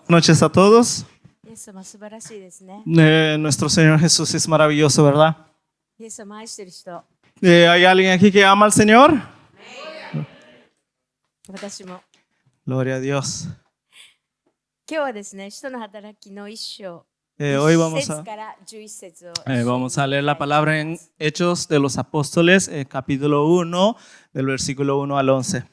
noches a todos. イエス様素晴らしいですね。 Nuestro Señor Jesús es maravilloso, ¿verdad? イエス様愛してる人、 ¿Hay alguien aquí que ama al Señor? 私も。 Gloria a Dios. 今日はですね、使徒の働きの一章、Hoy 1 vamos 節 a, から11節を vamos a leer la palabra en Hechos de los Apóstoles, capítulo 1, del versículo 1 al 11.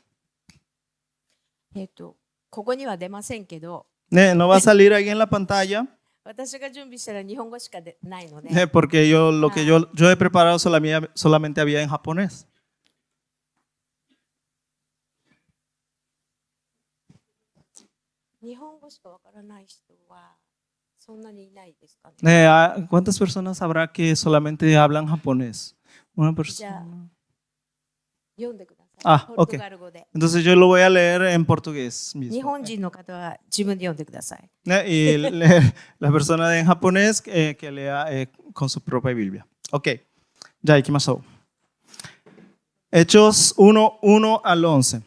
ここには出ませんけど、 No va a salir ahí en la pantalla, 私が準備したら日本語しかないので、 porque lo que yo he preparado solamente había en japonés. 日本語しかわからない人はそんなにいないですかね。 ¿Cuántas personas habrá que solamente hablan japonés? Una じゃあ persona. 読んでください。 Ah, ポルト ok. ガル語で。 Entonces yo lo voy a leer en portugués 日 mismo. 本人の方は自分で読んでください。 Y la persona en japonés que lea con su propia Biblia. Ok, ya ikimashou. Hechos 1, 1 al 11.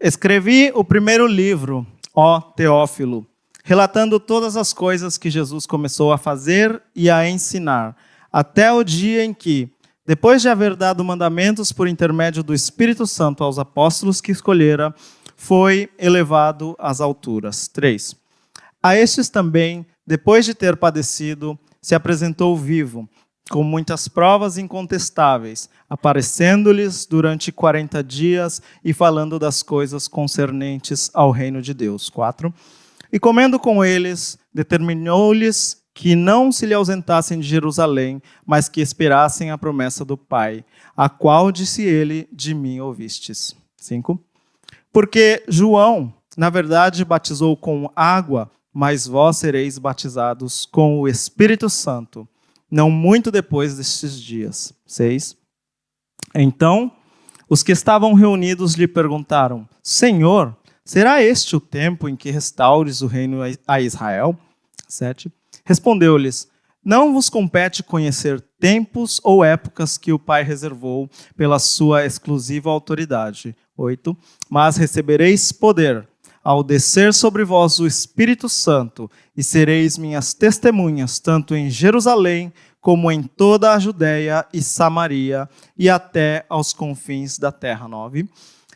Escrevi o primeiro livro, ó Teófilo, relatando todas as coisas que Jesus começou a fazer e a ensinar, até o dia em que, depois de haver dado mandamentos por intermédio do Espírito Santo aos apóstolos que escolhera, foi elevado às alturas. 3. A estes também, depois de ter padecido, se apresentou vivo, com muitas provas incontestáveis, aparecendo-lhes durante 40 dias e falando das coisas concernentes ao reino de Deus. 4. E comendo com eles, determinou-lhes que não se lhe ausentassem de Jerusalém, mas que esperassem a promessa do Pai, a qual disse ele, de mim ouvistes. 5. Porque João, na verdade, batizou com água, mas vós sereis batizados com o Espírito Santo, não muito depois destes dias. 6. Então, os que estavam reunidos lhe perguntaram, Senhor, será este o tempo em que restaures o reino a Israel? 7. Respondeu-lhes, não vos compete conhecer tempos ou épocas que o Pai reservou pela sua exclusiva autoridade. 8. Mas recebereis poder ao descer sobre vós o Espírito Santo, e sereis minhas testemunhas, tanto em Jerusalém, como em toda a Judéia e Samaria, e até aos confins da terra. 9.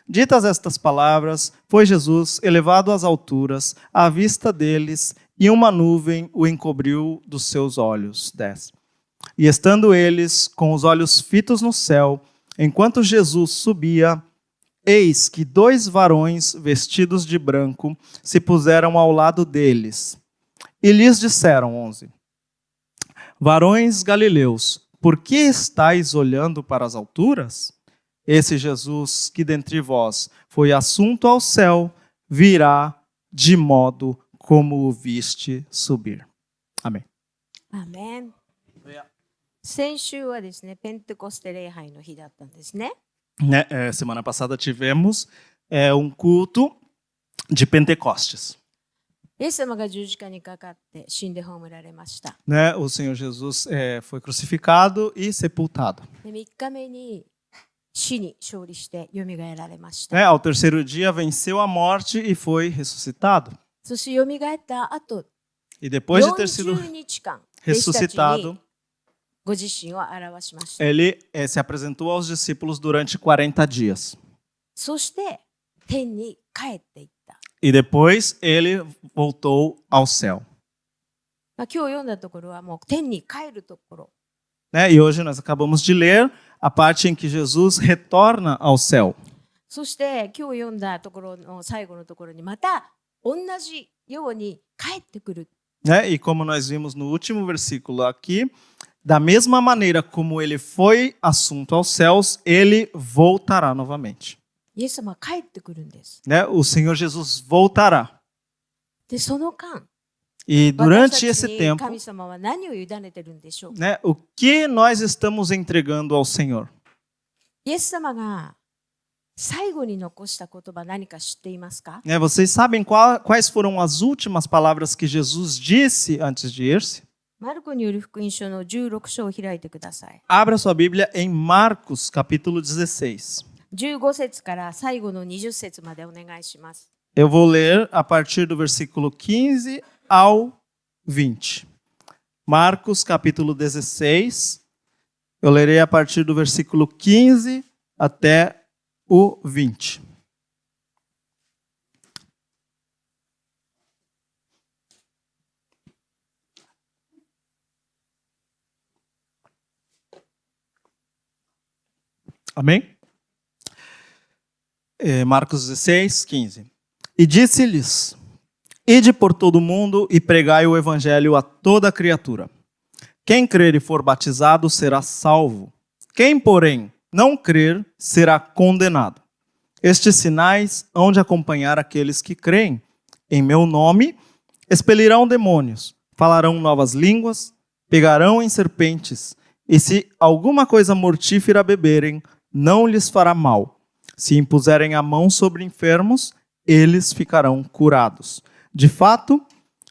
Ditas estas palavras, foi Jesus elevado às alturas, à vista deles, e uma nuvem o encobriu dos seus olhos. 10. E estando eles com os olhos fitos no céu, enquanto Jesus subia, eis que 2 varões vestidos de branco se puseram ao lado deles. E lhes disseram, 11, varões galileus, por que estáis olhando para as alturas? Esse Jesus que dentre vós foi assunto ao céu, virá de modo como o viste subir. Amém. アーメン。先週はですね、ペンテコステ礼拝の日だったんですね。 Semana passada tivemos culto de Pentecostes. イエス様が十字架にかかって死んで葬られました。 O Senhor Jesus foi crucificado e sepultado. で、3日目に死に勝利してよみがえられました。 Ao terceiro dia venceu a morte e foi ressuscitado. そしてよみがえった後、 E depois de ter sido 40日間、弟子たち ressuscitado, にご自身を表しました。 ele se apresentou aos discípulos durante 40 dias. そして天に帰っていった。 E depois ele voltou ao céu. 今日読んだところはもう天に帰るところ。 E hoje nós acabamos de ler a parte em que Jesus retorna ao céu. そして今日読んだところの最後のところにまた同じように帰ってくる。 E como nós vimos no último versículo aqui, da mesma maneira como ele foi assunto aos céus, ele voltará novamente. イエス様は帰ってくるんです。 O Senhor Jesus voltará. で、その間、 E 私 durante たち esse に tempo, 神様は何を委ねてるんでしょう。 o que nós estamos entregando ao Senhor? イエス様が最後に残した言葉何か知っていますか？ Vocês sabem quais foram as últimas palavras que Jesus disse antes de ir-se? マルコによる福音書の16章を開いてください。 Abra sua Bíblia em Marcos, capítulo 16. 15節から最後の20節までお願いします。Eu vou ler a partir do versículo 15 ao 20. Marcos, capítulo 16. Eu lerei a partir do versículo 15 até o 20. Amém? Marcos 16, 15. E disse-lhes: Ide por todo o mundo e pregai o evangelho a toda criatura. Quem crer e for batizado será salvo. Quem, porém, não crer será condenado. Estes sinais hão de acompanhar aqueles que creem. Em meu nome expelirão demônios, falarão novas línguas, pegarão em serpentes, e se alguma coisa mortífera beberem, não lhes fará mal. Se impuserem a mão sobre enfermos, eles ficarão curados. De fato,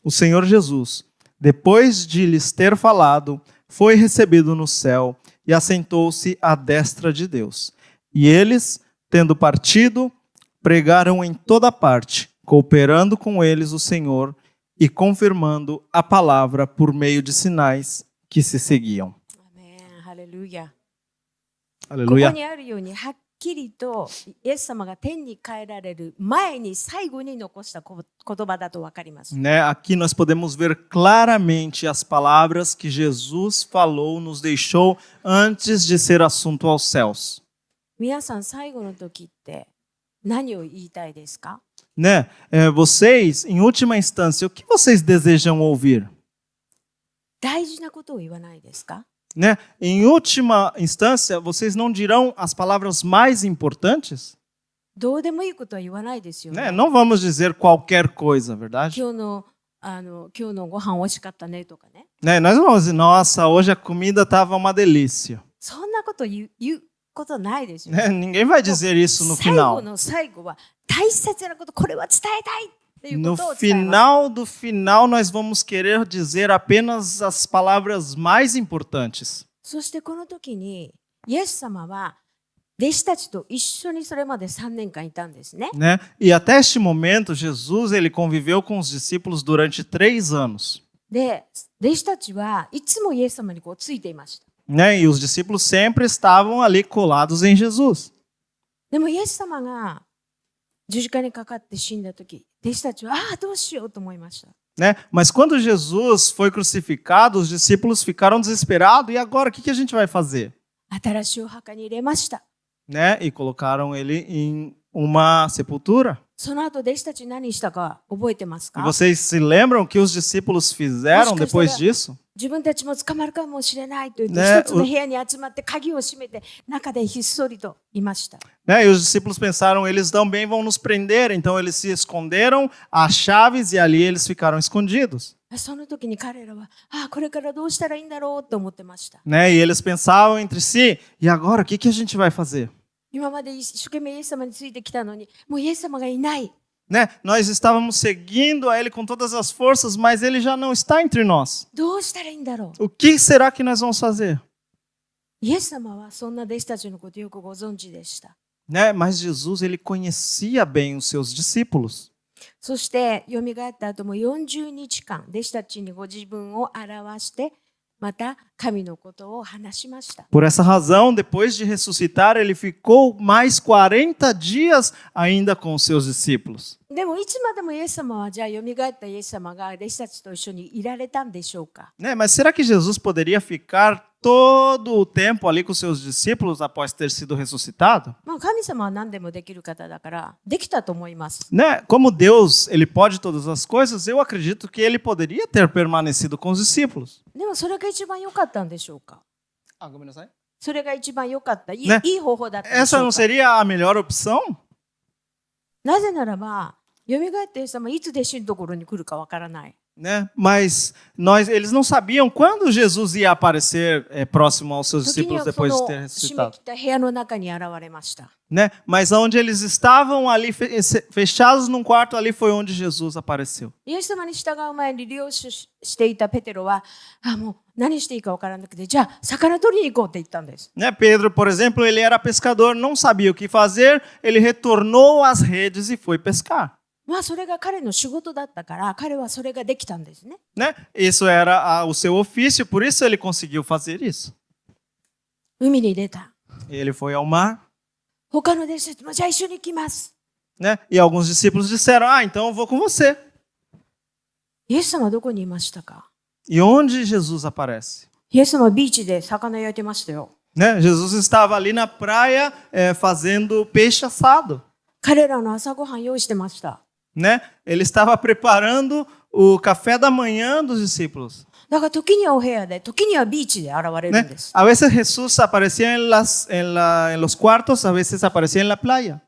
o Senhor Jesus, depois de lhes ter falado, foi recebido no céu e assentou-se à destra de Deus. E eles, tendo partido, pregaram em toda parte, cooperando com eles o Senhor e confirmando a palavra por meio de sinais que se seguiam. アメンハレルヤ。ここ Aleluia. にあるようにはっきりとイエス様が天に帰られる前に最後に残した言葉だと分かります。 Né? Aqui nós podemos ver claramente as palavras que Jesus falou, nos deixou antes de ser assunto aos céus. 皆さん最後の時って何を言いたいですか？ Né? Vocês, em última instância, o que vocês desejam ouvir? 大事なことを言わないですか？ Né? Em última instância, vocês não dirão as palavras mais importantes? どうでもいいことは言わないですよね。 Né? Não vamos dizer qualquer coisa, verdade? 今日のご飯美味しかったねとかね。 Né? Nós não vamos dizer, nossa, hoje a comida estava uma delícia. そんなこと言うことないですよね。 Né? Ninguém vai dizer isso no 最後 final. の最後は大切なこと、これは伝えたいっていう No ことを伝えます。 final do final, nós vamos querer dizer apenas as palavras mais importantes. そしてこの時にイエス様は弟子たちと一緒にそれまで3年間いたんですね。 Né? E até este momento, Jesus ele conviveu com os discípulos durante 3 anos. で、弟子たちはいつもイエス様にこうついていました。 Né? E os discípulos sempre estavam ali colados em Jesus. でもイエス様が十字架にかかって死んだ時、弟子たちはどうしようと思いました。 Né? Mas quando Jesus foi crucificado, os discípulos ficaram desesperados. E agora, o que a gente vai fazer? 新しいお墓に入れました。 Né? E colocaram ele em uma sepultura. その後弟子たち何したか覚えてます E か？ vocês se lembram o que os discípulos fizeram depois disso? 自分たちも捕まるかもしれないと言って、ね一つの部屋に集まって鍵を閉めて中でひっそりといました。 Né? E os discípulos pensaram, eles também vão nos prender. Então eles se esconderam as chaves e ali eles ficaram escondidos. その時に彼らはこれからどうしたらいいんだろうと思ってました。 Né? E eles pensavam entre si, e agora, o que a gente vai fazer? 今まで一生懸命イエス様についてきたのに、もうイエス様がいない。 Né? Nós estávamos seguindo a ele com todas as forças, mas ele já não está entre nós. どうしたらいいんだろう。 O que será que nós vamos fazer? イエス様はそんな弟子たちのことをよくご存知でした。 Né? Mas Jesus, ele conhecia bem os seus discípulos. そして蘇った後も40日間弟子たちにご自分を表してまた神のことを話しました。 Por essa razão, depois de ressuscitar, ele ficou mais 40 dias ainda com os seus discípulos. でもいつまでもイエス様はじゃあ蘇ったイエス様が弟子たちと一緒にいられたんでしょうか。 Né? Mas será que Jesus poderia ficar todo o tempo ali com os seus discípulos após ter sido ressuscitado? まあ神様は何でもできる方だからできたと思います。 Né? Como Deus, ele pode todas as coisas, eu acredito que ele poderia ter permanecido com os discípulos. でもそれが一番良かったんでしょうか。 Ah, それが一番良かった、いねい方法だったんでし Essa ょう não か。 seria a melhor opção? なぜならば蘇ったイエス様はいつ弟子のところに来るかわからない。 Né? Mas eles não sabiam quando Jesus ia aparecer próximo aos seus 時に discípulos はそ depois de の ter 閉め ressuscitado. 切った部屋の中に現れました。 Né? Mas onde eles estavam ali fechados num quarto, ali foi onde Jesus apareceu. イエス様に従う前に利用していたペテロは、もう何していいか分からなくて、じゃあ魚取りに行こうって言ったんです。 Né? Pedro, por exemplo, ele era pescador, não sabia o que fazer, ele retornou às redes e foi pescar. まあそれが彼の仕事だったから彼はそれができたんですね。né? Isso era o seu ofício, por isso ele conseguiu fazer isso. 海に出た。 Ele foi ao mar, 他の弟子たちもじゃあ一緒に行きます。 né? E alguns discípulos disseram: Ah, então eu vou com você. イエス様はどこにいましたか？ E onde Jesus aparece? イエス様はビーチで魚焼いてましたよ。 Né? Jesus estava ali na praia fazendo peixe assado. 彼らの朝ごはん用意してました。 Né? Ele estava preparando o café da manhã dos discípulos. だから時にはお部屋で、時にはビーチで現れるん ¿né? です。 A veces Jesús aparecía en los cuartos, a veces aparecía en la playa.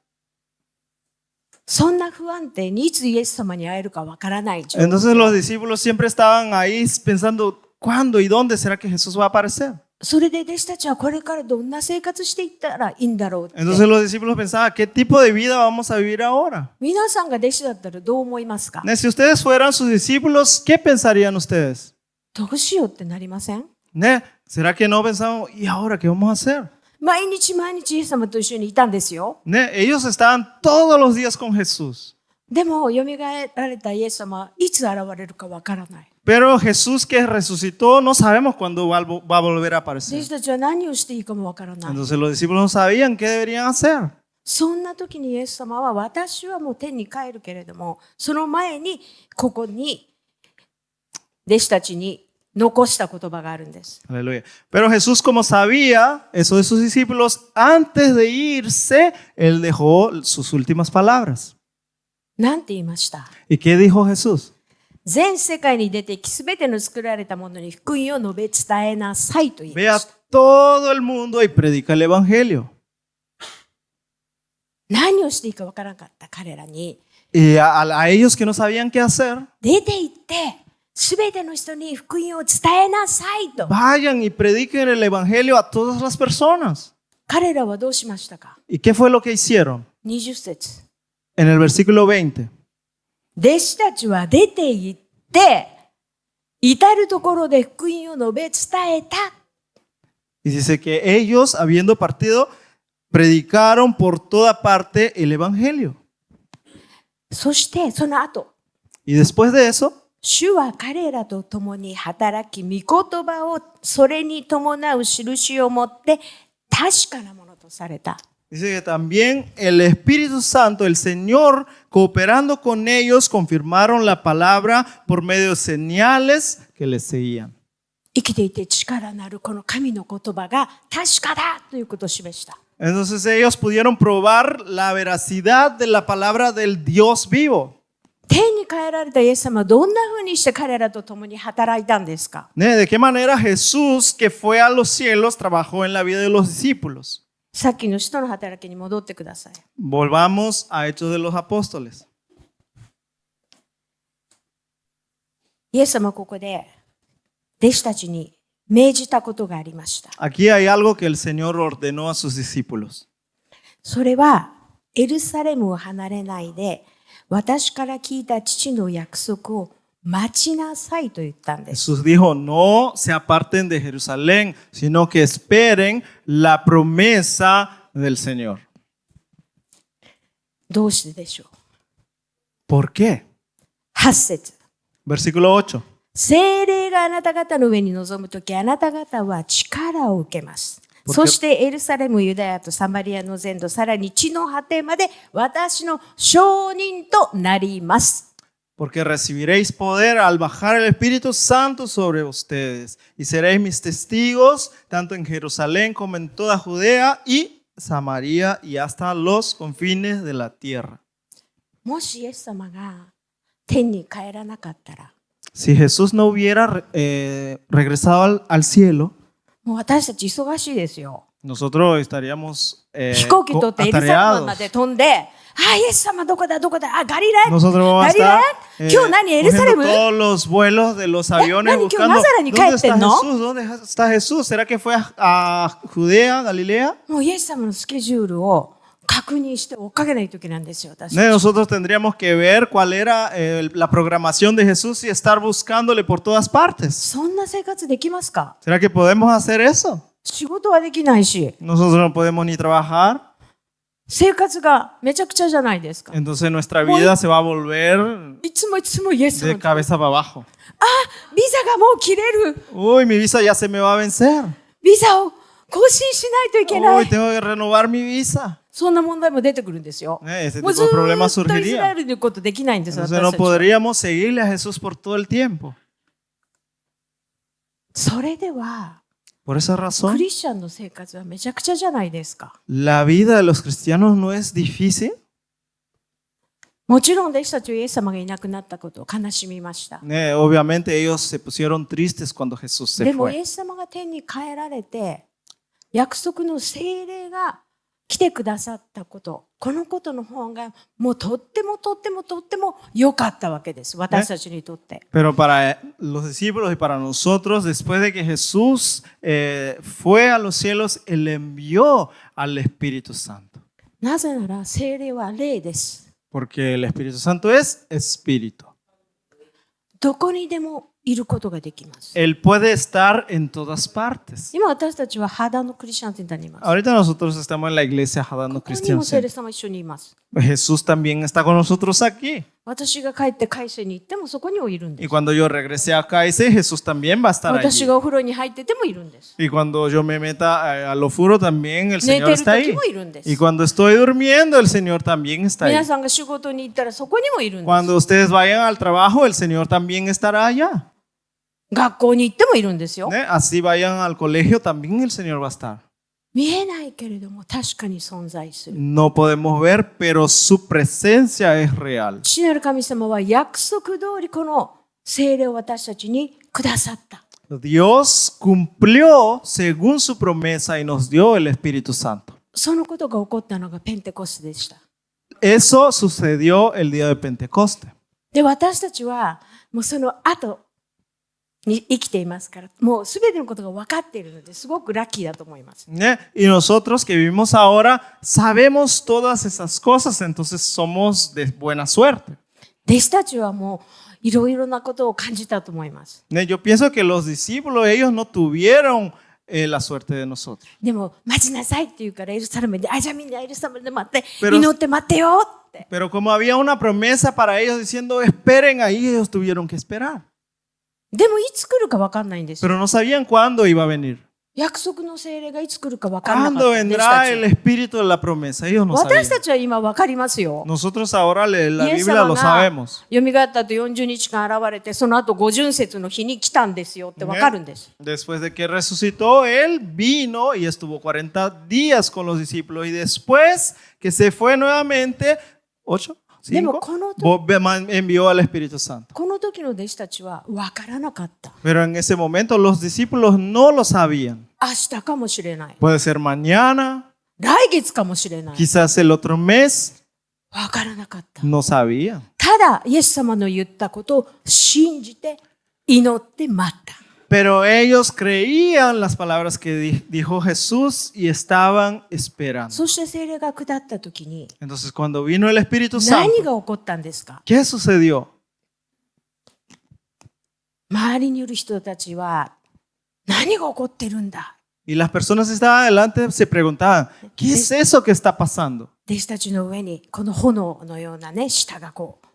そんな不安定にいつイエス様に会えるかわからない状況。 Entonces los discípulos siempre estaban ahí pensando, ¿cuándo y dónde será que Jesús va a aparecer? それで弟子たちはこれからどんな生活していったらいいんだろうって。 Entonces los discípulos pensaban, ¿qué tipo de vida vamos a vivir ahora? 皆さんが弟子だったらどう思いますか？ ¿né? Si ustedes fueran sus discípulos, ¿qué pensarían ustedes? どうしようってなりません？ ¿né? ¿Será que no pensamos, ¿y ahora qué vamos a hacer? 毎日毎日イエス様と一緒にいたんですよ。 ¿né? Ellos estaban todos los días con Jesús. でも、蘇られたイエス様はいつ現れるかわからない。 Pero Jesús que resucitó, no sabemos cuándo va a volver a 弟 aparecer. 子たちは何をしていいかもわからない。 Entonces los discípulos no sabían qué deberían hacer. そんな時にイエス様は私はもう天に帰るけれども、その前にここに弟子たちに残した言葉があるんです。 Aleluya. Pero Jesús, como sabía eso de sus discípulos, antes de irse, él dejó sus últimas palabras. なんて言いました？ ¿Y qué dijo Jesús? 全世界に出てきすべての作られたものに福音を述べ伝えなさいと言い Ve ま a した。 todo el mundo y predica el evangelio. 何をしていいかわからなかった彼らに Y a ellos que no sabían qué hacer, 出て行ってすべての人に福音を伝えなさいと。 vayan y prediquen el evangelio a todas las personas. 彼らはどうしましたか？ ¿Y qué fue lo que hicieron? 20節。 En el versículo 20. 弟子たちは出て行って至るところで福音を述べ伝えた。 Y dice que ellos, habiendo partido, predicaron por toda parte el evangelio. そしてその後、 Y después de eso, 主は彼らと共に働き、御言葉をそれに伴う印を持って確かなものとされた。 dice que también el Espíritu Santo, el Señor, cooperando con ellos, confirmaron la palabra por medio de señales que les seguían. 生きていて力なるこの神の言葉が確かだということを示した。 Entonces ellos pudieron probar la veracidad de la palabra del Dios vivo. 天に帰られたイエス様はどんな風にして彼らと共に働いたんですか？ ¿De qué manera Jesús, que fue a los cielos, trabajó en la vida de los discípulos? さっきの使徒の働きに戻ってください。 Volvamos a Hechos de los Apóstoles. イエス様はここで弟子たちに命じたことがありました。 Aquí hay algo que el Señor ordenó a sus discípulos. それはエルサレムを離れないで私から聞いた父の約束を待ちなさいと言ったんです。 Jesús dijo, no se aparten de Jerusalén, sino que esperen la promesa del Señor. どうしてでしょう？ ¿Por qué? 8節。 Versículo 8. 聖霊があなた方の上に臨むとき、あなた方は力を受けます。そしてエルサレム、ユダヤとサマリアの全土、さらに地の果てまで私の証人となります。 Porque recibiréis poder al bajar el Espíritu Santo sobre ustedes y seréis mis testigos tanto en Jerusalén como en toda Judea y Samaria y hasta los confines de la tierra. もしイエス様が天に帰らなかったら、 Si Jesús no hubiera regresado al cielo, もう私たち忙しいですよ。 nosotros estaríamos 飛行機取ってエルサレムま atareados. で飛んで、イエス様どこだどこだ、ガリラヤ Nosotros vamos a Galilea, estar ¿Qué onda, ni Jerusalén? cogiendo todos los vuelos de los aviones Nani, ¿qué buscando onda, Nazareth, ni ¿dónde está cállate, no? Jesús? ¿Dónde está Jesús? ¿Será que fue a Judea, Galilea? もうイエス様のスケジュールを確認して追っかけないといけないんですよ、私。 Nosotros tendríamos que ver cuál era la programación de Jesús y estar buscándole por todas partes. そんな生活できますか？ ¿Será que podemos hacer eso? 仕事はできないし、Nosotros no podemos ni trabajar. 生活がめちゃくちゃじゃないですか。 Entonces nuestra vida se va a volver いつもイエス様 de cabeza para abajo. ビザがもう切れる。 Uy, mi visa ya se me va a vencer. ビザを更新しないといけな Uy, い。 tengo que renovar mi visa. そんな問題も出てくるんですよ。 Ese もう tipo ず de problemas ーっとイスラエ surgiría. ルにいることできないんです。 Entonces 私 no たちは podríamos seguirle a Jesús por todo el tiempo. それでは Por esa ク razón, リスチャンの生活はめちゃくちゃじゃないですか。 la vida de los cristianos no es difícil. もちろん弟子たちはイエス様がいなくなったことを悲しみました。 Obviamente ellos se pusieron tristes cuando Jesús se でもイ fue. エス様が天に帰られて約束の聖霊が来てくださったこと、このことの方がもうとっても良かったわけです。私たちにとって。 Pero para los discípulos y para nosotros, después de que Jesús fue a los cielos, Él envió al Espíritu Santo. なぜなら聖霊は霊です。 Porque el Espíritu Santo es Espíritu. どこにでもいることができます。 Él puede estar en todas partes. 今私たちは肌のクリスチャンになります。 Ahorita nosotros estamos en la iglesia Hadano ここに Christian も聖霊 Center. 様一緒にいます。 Jesús también está con nosotros aquí. 私が帰って会社に行ってもそこにもいるんで Y す。 cuando yo regrese a Kaise, Jesús también va a estar 私 allí. がお風呂に入っててもいるんです。 Y cuando yo me meta al ofuro, también el 寝 Señor てる está 時 ahí. もいるんです Y。cuando estoy durmiendo, el Señor también está ahí. 皆さんが仕事に行ったらそこにもいるんです。 Cuando ustedes vayan al trabajo, el Señor también estará allá. 学校に行ってもいるんですよ。 Así vayan al colegio, también el Señor va a estar. 見えないけれども確かに存在する。 No podemos ver, pero su presencia es real. 父なる神様は約束通りこの聖霊を私たちにくださった。 Dios cumplió según su promesa y nos dio el Espíritu Santo. そのことが起こったのがペンテコステでした。 Eso sucedió el día de Pentecoste. で、私たちはもうその後に生きていますから、もうすべてのことが分かっているのですごくラッキーだと思います。 Y nosotros que vivimos ahora sabemos todas esas cosas, entonces somos de buena suerte. 弟子たちはもういろいろなことを感じたと思います。 Yo pienso que los discípulos, ellos no tuvieron la suerte de nosotros. でも待ちなさいって言うからエルサレムで、じゃあみんなエルサレムで待って、 Pero- 祈って待ってよって。 Pero como había una promesa para ellos diciendo, esperen ahí, ellos tuvieron que esperar. でもいつ来るか分かんないんですよ。 Pero no sabían cuándo iba a venir. 約束の聖霊がいつ来るか分かんなかった ¿Cuándo 弟子 vendrá た el ち。 espíritu de la promesa? Ellos no sabían. 私たちは今分かりますよ。 Nosotros ahora la イエス Biblia 様 lo が sabemos. 蘇ったと40日間現れて、その後五巡節の日に来たんですよって分かるんです。 Después de que resucitó, Él vino y estuvo 40 días con los discípulos. Y después que se fue nuevamente, 8, でも 5, この時 envió al Espíritu Santo. この時の弟子たちは分からなかった。 Pero en ese momento los discípulos no lo sabían. 明日かもしれない。 Puede ser mañana, 来月かもしれない。 quizás el otro mes, 分からなかった。 no sabían. ただ、イエス様の言ったことを信じて、祈って待った。 Pero ellos creían las palabras que dijo Jesús y estaban esperando. そして聖霊が下った時に、 Entonces cuando vino el Espíritu 何 Santo, が起こったんですか？ ¿qué sucedió? 周りにいる人たちは、何が起こってるんだ？ Y las personas que estaban adelante se preguntaban, ¿qué es eso que está pasando? 弟子たちの上に、この炎のようなね、舌がこう。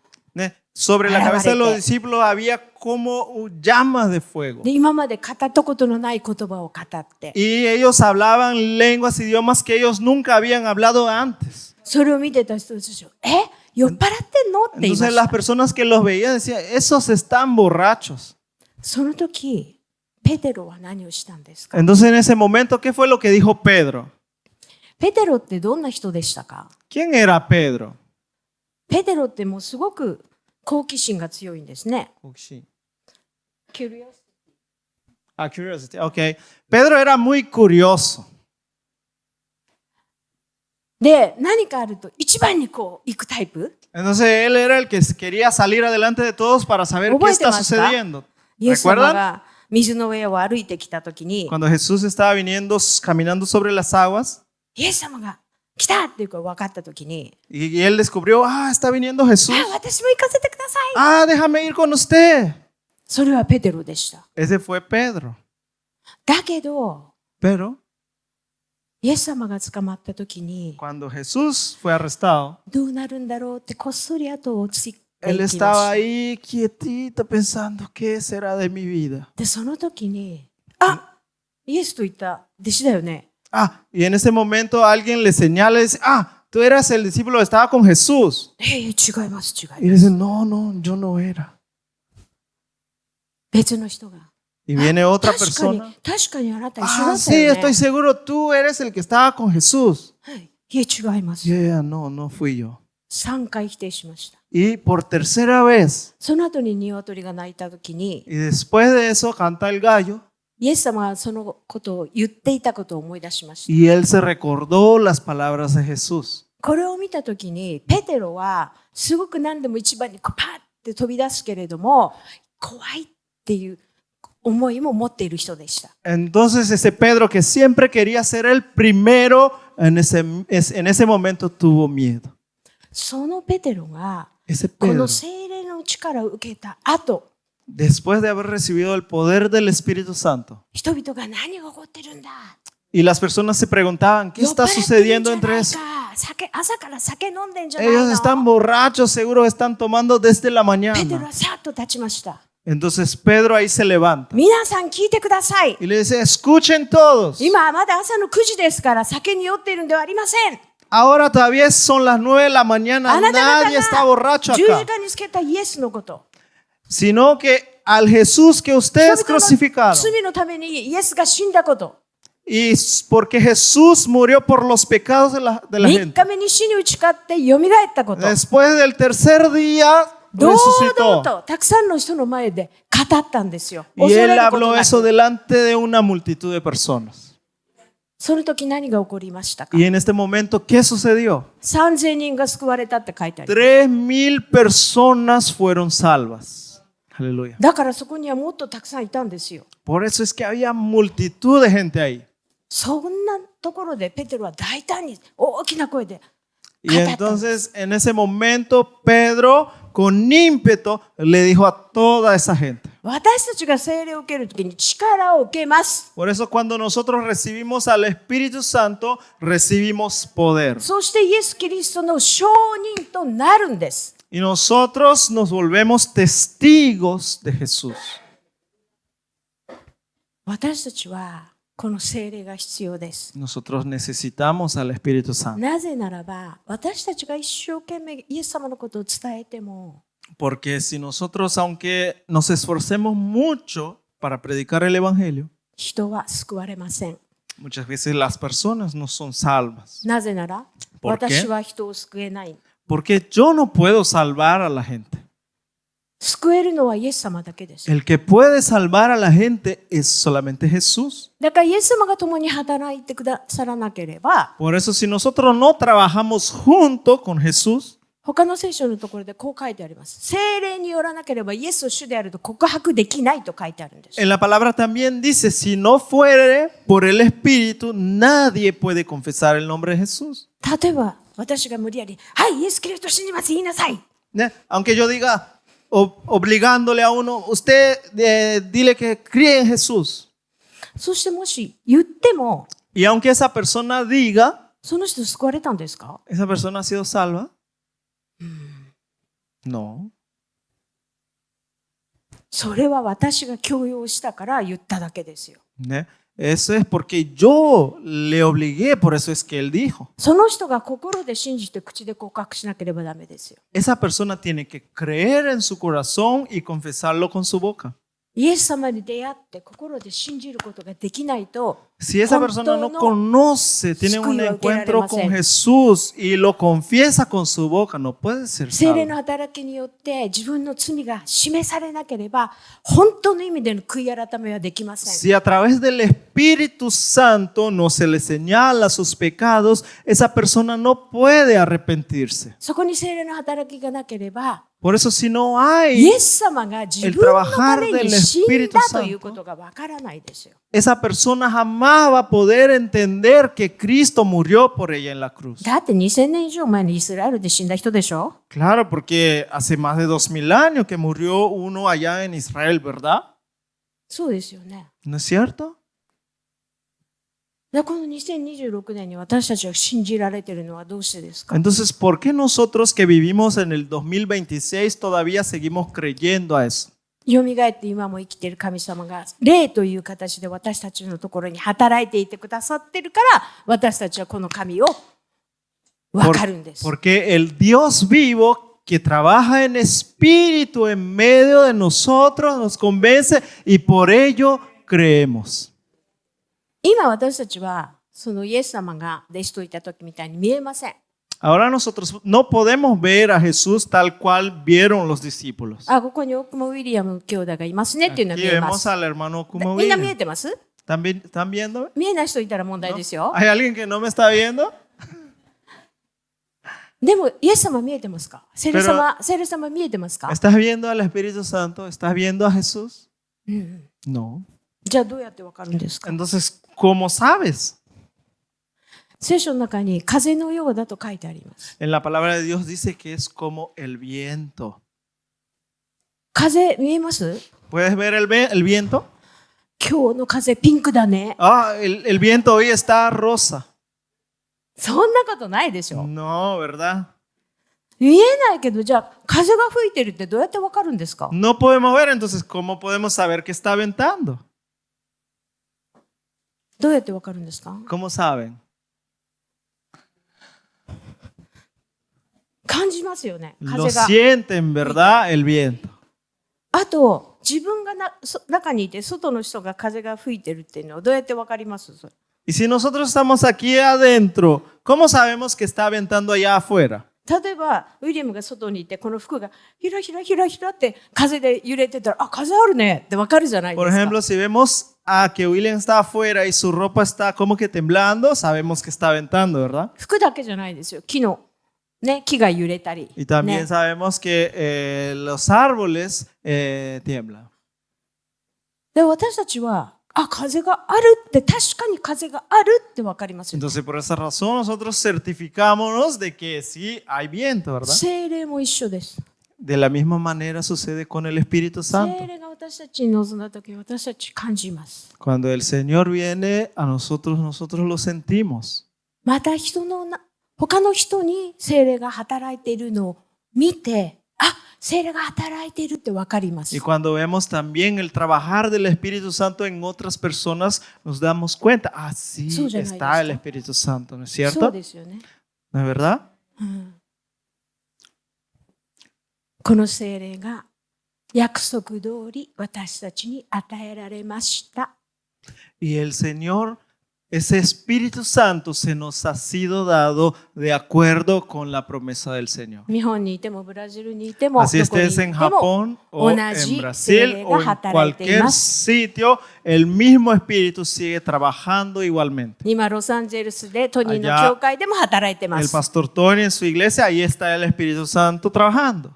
Sobre la cabeza de los Alabarete. discípulos había como llamas de fuego. で、今まで語ったことのない言葉を語って、 Y ellos hablaban lenguas, idiomas que ellos nunca habían hablado antes. それを見てた人たちは、酔っ払ってんのって言いま Entonces し las た。 personas que los veían decían, esos están borrachos. その時、ペテロは何をしたんですか？ Entonces en ese momento, ¿qué fue lo que dijo Pedro? ペテロってどんな人でしたか？ ¿Quién era Pedro? ペテロってもうすごく好奇心が強いんですね。Curiosity. Ok. Pedro era muy curioso. で、何かあると一番にこう行くタイプ。 Entonces él era el que quería salir adelante de todos para saber qué está sucediendo. イエス様 ¿Recuerdan? が水の上を歩いてきたときに、 Cuando Jesús estaba viniendo, caminando sobre las aguas, イエス様が来たっていうか分かったときに、 y él descubrió, está viniendo Jesús. 私も行かせてください。 Déjame ir con usted. それはペテロでした。 Ese fue Pedro. だけど、 Pero イエス様が捕まった時に cuando Jesús fue arrestado, どうなるんだろうってこっそり後をついていき él まし estaba た。 ahí quietito pensando, ¿qué será de mi vida? で、その時に、あ、イエスと言った弟子だよね。 Ah, y en ese momento alguien le señala y dice, ah, tú eras el discípulo que estaba con Jesús. 違います、違い Y ます。 dice, no, no, yo no era. 別の人が。 Y viene otra 確かに persona. あなた一緒だ Ah, った sí, よね。 estoy seguro, tú eres el que estaba con Jesús. はい、いえ、違います。 Yeah, no, no fui yo. 3回否定しました。 Y por tercera vez, その後に鶏が鳴いた時に、 y después de eso canta el gallo, イエス様はそのことを言っていたことを思い出しました。 y él se recordó las palabras de Jesús. これを見た時に、ペテロはすごく何でも一番にパッって飛び出すけれども、怖いっていう思いも持っている人でした。 Entonces ese Pedro que siempre quería ser el primero, en ese momento tuvo miedo. そのペテロが Ese こ Pedro, の聖霊の力を受けた後、 después de haber recibido el poder del Espíritu Santo, 人々が何が起こってるんだ、 y las personas se preguntaban, ¿qué 酔っ está 払ってるん sucediendo じゃ entre ない eso? か、朝から酒飲んでんじゃないの。 Ellos están borrachos, seguro están tomando desde la ペテロ mañana. はさっと立ちました。 Entonces Pedro ahí se levanta 皆さん聞いてください。 y le dice, escuchen todos. 今まだ朝の9時ですから酒に酔っているんではありません。 Ahora todavía son las 9 de la mañana, あなた方 nadie está が borracho 十字 acá, 架につけたイエスのこと。 sino que al Jesús que 人 ustedes 々の crucificaron, 罪のためにイエスが死んだこと。 y porque Jesús murió por los pecados de la 3 gente. 日目に死に打ち勝って蘇ったこと。 Después del tercer día 堂々 resucitó. とたくさんの人の前で語ったんですよ。 Y 恐 él れること habló な eso く。 delante de una multitud de personas. その時何が起こりましたか。 Y en este momento, ¿qué sucedió? 3000人が救われたって書いてある。 3,000 personas fueron salvas. Aleluya. だからそこにはもっとたくさんいたんですよ。 Por eso es que había multitud de gente ahí. そんなところでペテロは大胆に大きな声で Y entonces, en ese momento, Pedro, con ímpetu, le dijo a toda esa gente. 私たちが聖霊を受けるときに力を受けます。 Por eso, cuando nosotros recibimos al Espíritu Santo, recibimos poder. そしてイエス・キリストの証人となるんです。 Y nosotros nos volvemos testigos de Jesús. 私たちはこの聖霊が必要です。 Nosotros necesitamos al Espíritu Santo. なぜならば私たちが一生懸命イエス様のことを伝えても Porque si nosotros, aunque nos esforcemos mucho para predicar el Evangelio, 人は救われません。 muchas veces las personas no son salvas. なぜなら ¿Por qué? 私は人を救えない。 Porque yo no puedo salvar a la gente. 救えるのはイエス様だけです。 El que puede salvar a la gente es solamente Jesús. だからイエス様が共に働いてくださらなければ Por eso si nosotros no trabajamos junto con Jesús, 他の聖書のところでこう書いてあります。聖霊によらなければイエスを主であると告白できないと書いてあるんです。 en la palabra también dice, si no fuere por el Espíritu, nadie puede confesar el nombre de Jesús. 例えば私が無理やり、はい、イエス・キリスト信じます言いなさい。 ¿Ne? Aunque yo diga, obligándole a uno, usted dile que cree en Jesús. そしてもし言っても、 Y aunque esa persona diga, その人救われたんですか？ ¿esa persona ha sido salva? No. それは私が強要したから言っただけですよ。 ¿Ne? Eso es porque yo le obligué, por eso es que él dijo. その人が心で信じて口で告白しなければダメですよ。 Esa persona tiene que creer en su corazón y confesarlo con su boca. イエス様に出会って心で信じることができないと、 Si esa persona no conoce, tiene un encuentro con Jesús y lo confiesa con su boca, no puede ser 聖霊の salvo. 働きによって自分の罪が示されなければ、本当の意味での悔い改めはできません。 Si a través del Espíritu Santo no se le señala sus pecados, esa persona no puede arrepentirse. そこに聖霊の働きがなければ、 Por eso si no イ hay エス様が自分のために死んだということがわからないですよ。 esa persona jamás va a poder entender que Cristo murió por ella en la cruz. だって2000年以上前にイスラエルで死んだ人でしょ？ Claro, porque hace más de 2000 años que murió uno allá en Israel, ¿verdad? そうですよね。 ¿No es cierto? でこの2026年に私たちが信じられているのはどうしてですか？ Entonces, ¿por qué nosotros que vivimos en el 2026 todavía seguimos creyendo a eso? 蘇って今も生きている神様が霊という形で私たちのところに働いていてくださってるから私たちはこの神を分かるんです。Porque el Dios vivo que trabaja en espíritu en medio de nosotros nos convence y por ello creemos. 今私たちはそのイエス様が弟子といた時みたいに見えません。Ahora nosotros no podemos ver a Jesús tal cual vieron los discípulos. あ、ここに大久保ウィリアム兄弟がいますねっていうのは Aquí 見えま vemos す。 al hermano Kumo みんな見え William. てます？ ¿Están viendo? 見えない人いたら問題ですよ。 ¿Hay alguien que no me está viendo? でもイエス様見えてますか？聖霊様見えてますか？ ¿Estás viendo al Espíritu Santo? ¿Estás viendo a Jesús? No. じゃあどうやってわかるんですか？ Entonces, ¿cómo sabes? 聖書の中に風のようだと書いてあります。 En la palabra de Dios dice que es como el viento. 風見えます？ ¿Puedes ver el viento? 今日の風ピンクだね。 Ah, el viento hoy está rosa. そんなことないでしょ。 No, ¿verdad? 見えないけど、じゃあ風が吹いてるってどうやってわかるんですか？ No podemos ver, entonces, ¿cómo podemos saber que está ventando? どうやってわかるんですか？ ¿Cómo saben? 感じますよね。 Lo 風が。 sienten, ¿verdad? El viento. あと、自分が中にいて外の人が風が吹いてるっていうのはどうやってわかります？ Y si nosotros estamos aquí adentro, ¿cómo sabemos que está ventando allá afuera? 例えば、ウィリアムが外にいて、この服がひらひらひらひらって風で揺れてたら、あ、風あるねってわかるじゃないで Por すか。 ejemplo, si vemos a que William está afuera y su ropa está como que temblando, sabemos que está ventando, ¿verdad? 服だけじゃないですよ。木の、ね、木が揺れたり。 Y también ね、 sabemos que los árboles tiemblan. で、私たちは、あ、風があるって、確かに風があるってわかりますよ。 Entonces, por esa razón, nosotros certificámonos de que sí hay viento, ¿verdad? 聖霊も一緒です。 De la misma manera sucede con el Espíritu 聖 Santo. 霊が私たちに臨んだ時、私たち感じます。 Cuando el Señor viene a nosotros, nosotros lo sentimos. また他の人に聖霊が働いているのを見て、あ、聖霊が働いているってわかります。 Y cuando vemos también el trabajar del Espíritu Santo en otras personas, nos damos cuenta, ah, sí, está el Espíritu Santo, ¿no es そう cierto? ですよね。 ¿No es verdad? この聖霊が約束通り私たちに与えられました。 Y el Señor, ese Espíritu Santo se nos ha sido dado de acuerdo con la promesa del Señor. 日本にいてもブラジルにいても Así どこにい estés て en も Japón o en 同じ聖 Brasil 霊 o が en 働いてい cualquier ます。 sitio, el mismo Espíritu sigue trabajando igualmente. 今ロサンゼルスでトニーの Allá 教会でも働いてま El す。 pastor Tony en su iglesia, ahí está el Espíritu Santo trabajando.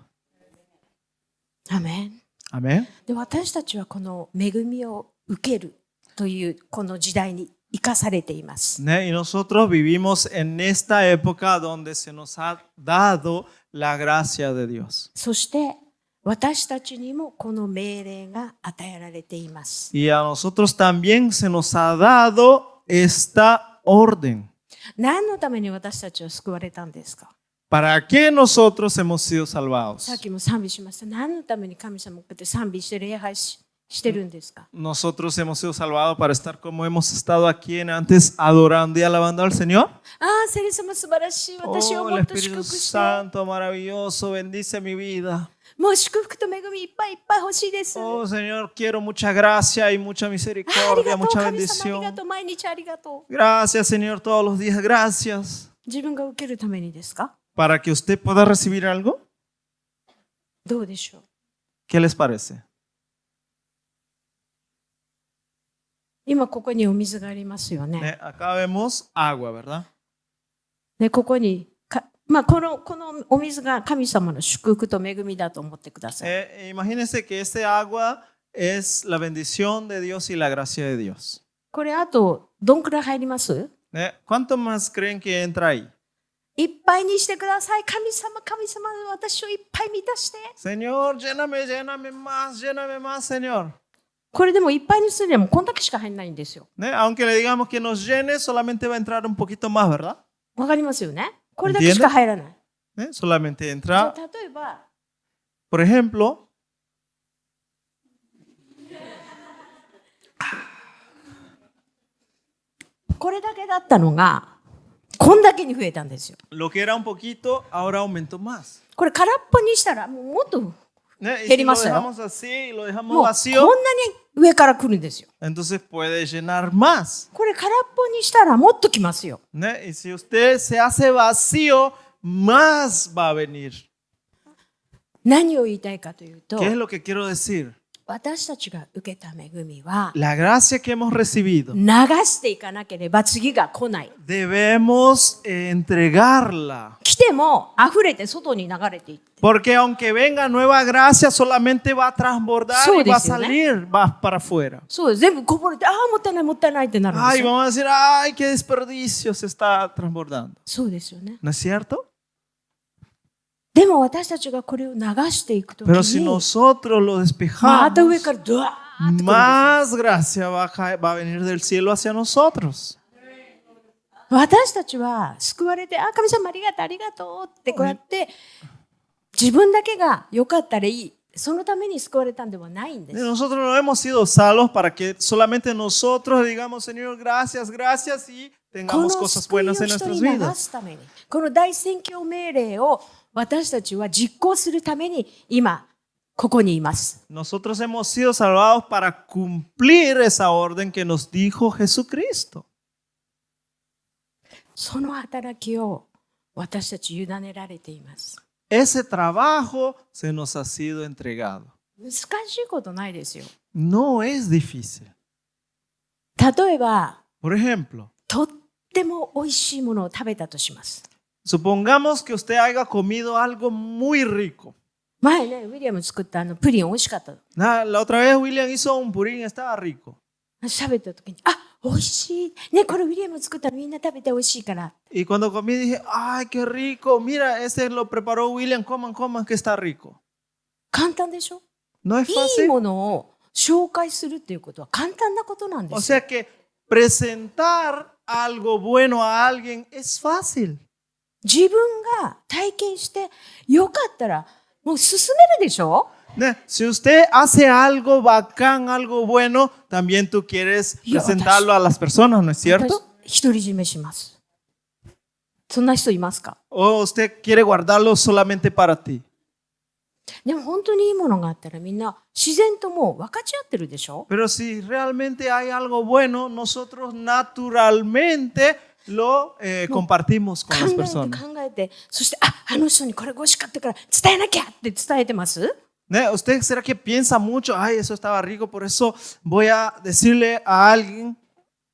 アメン。 Amén. で、私たちはこの恵みを受けるというこの時代に生かされています。 Y nosotros vivimos en esta época donde se nos ha dado la gracia de Dios. そして私たちにもこの命令が与えられています。 Y a nosotros también se nos ha dado esta orden. 何のために私たちは救われたんですか？ ¿Para qué nosotros hemos sido さっ salvados? きも賛美しました。何のために神様をこうやって賛美して礼拝してるんですか？ Nosotros hemos sido salvados para estar como hemos estado aquí antes, adorando y alabando al Señor. ああ、聖霊様素晴らしい。私を Oh, も el っと祝 Espíritu 福して。 Santo maravilloso, bendice mi vida. もう祝福と恵みいっぱいいっぱい欲しいです。Oh, Señor, quiero mucha gracia y mucha あり misericordia, がとう、 mucha 神様ありが bendición. とう、毎日ありがとう。 Gracias, Señor, todos los días. Gracias. 自分が受けるためにですか？ Para que usted pueda recibir algo. どうでしょう？ ¿Qué les parece? 今ここにお水がありますよね。 Acá vemos agua, ¿verdad? で、ここにまあ、このお水が神様の祝福と恵みだと思ってください。 Imagínense que este agua es la bendición de Dios y la gracia de Dios. これあとどんくらい入ります？ ¿Cuánto más creen que entra ahí? いっぱいにしてください。神様、神様、私をいっぱい満たして。 Señor, lléname más, Señor. これでもいっぱいにするにはもうこんだけしか入んないんですよ。 ¿Eh? Aunque le digamos que nos llene, solamente va a entrar un poquito más, ¿verdad? わかりますよね。これだけしか入らない。 ¿Eh? Solamente じゃ entra, あ例えば por ejemplo, これだけだったのがこんだけに増えたんですよ。 lo que era un poquito, ahora aumentó más. これ空っぽにしたらもっとも ¿Eh? Y si lo Querimos, ¿no? dejamos así y lo う dejamos こんな vacío, に上から来るんですよ。 entonces puede llenar más. これ空っぽにしたらもっと来ますよ。 ¿Eh? Y si usted se hace vacío, más va a venir. 何を言いたいかというと、 ¿Qué es lo que quiero decir? 私たちが受けた恵みは La gracia que hemos recibido, 流していかなければ次が来ない。 debemos entregarla. 来ても溢れて外に流れていって。 Porque aunque venga nueva gracia, solamente va a transbordar Eso y va a dice, ¿no? salir, va para afuera. そう全部こぼれて、ああもったいないもったいないってなるんで Ay, すよ。 vamos a decir, ay, qué desperdicio se está transbordando. そうですよね。 ¿No es cierto? でも私たちがこれを流していくとき Pero si に、 nosotros lo また上 despejamos, からドワーッと来るんですよ。 más gracia va a venir del cielo hacia nosotros. 私たちは救われて、あ、神様ありがとう、ありがとうってこうやって自分だけが良かったらいい。そのために救われたんではないんで Y す。 nosotros no hemos sido salvos para que solamente nosotros digamos, Señor, gracias, gracias y こ tengamos の cosas 救いを buenas en 人 nuestras に流 vidas. すために、この大宣教命令を私たちは実行するために今ここにいます。 Nosotros hemos sido salvados para cumplir esa orden que nos dijo Jesucristo. その働きを私たち委ねられています。 Ese trabajo se nos ha sido entregado. 難しいことないですよ。 No es difícil. 例えば、 Por ejemplo, とっても美味しいものを食べたとします。 supongamos que usted haya comido algo muy rico. 前ね、ウィリアム作ったプリン美味しかった。 La otra vez William hizo un purín, estaba rico. 食べた時に、あ、美味しい。ね、これウィリアム作ったらみんな食べて美味しいから。 Y cuando comí dije, ay, qué rico. Mira, ese lo preparó William. Coman, coman, que está rico. 簡単でしょ？ No es いい fácil. ものを紹介するっていうことは簡単なことなんで O すよ。 sea que presentar algo bueno a alguien es fácil. 自分が体験してよかったらもう進めるでしょ？ Si usted hace algo bacán, algo bueno, también tú quieres Yo, presentarlo a las personas, ¿no es 私 cierto? 独り占めします。そんな人いますか？ O usted quiere guardarlo solamente para ti. でも本当にいいものがあったらみんな自然ともう分かち合ってるでしょ？ Pero si realmente hay algo bueno, nosotros naturalmente lo compartimos con 考 las えて personas. 考えて、そしてあの人にこれが美味しかったから伝えなきゃって伝えてます？ ¿Usted será que piensa mucho, ay, eso estaba rico, por eso voy a decirle a alguien?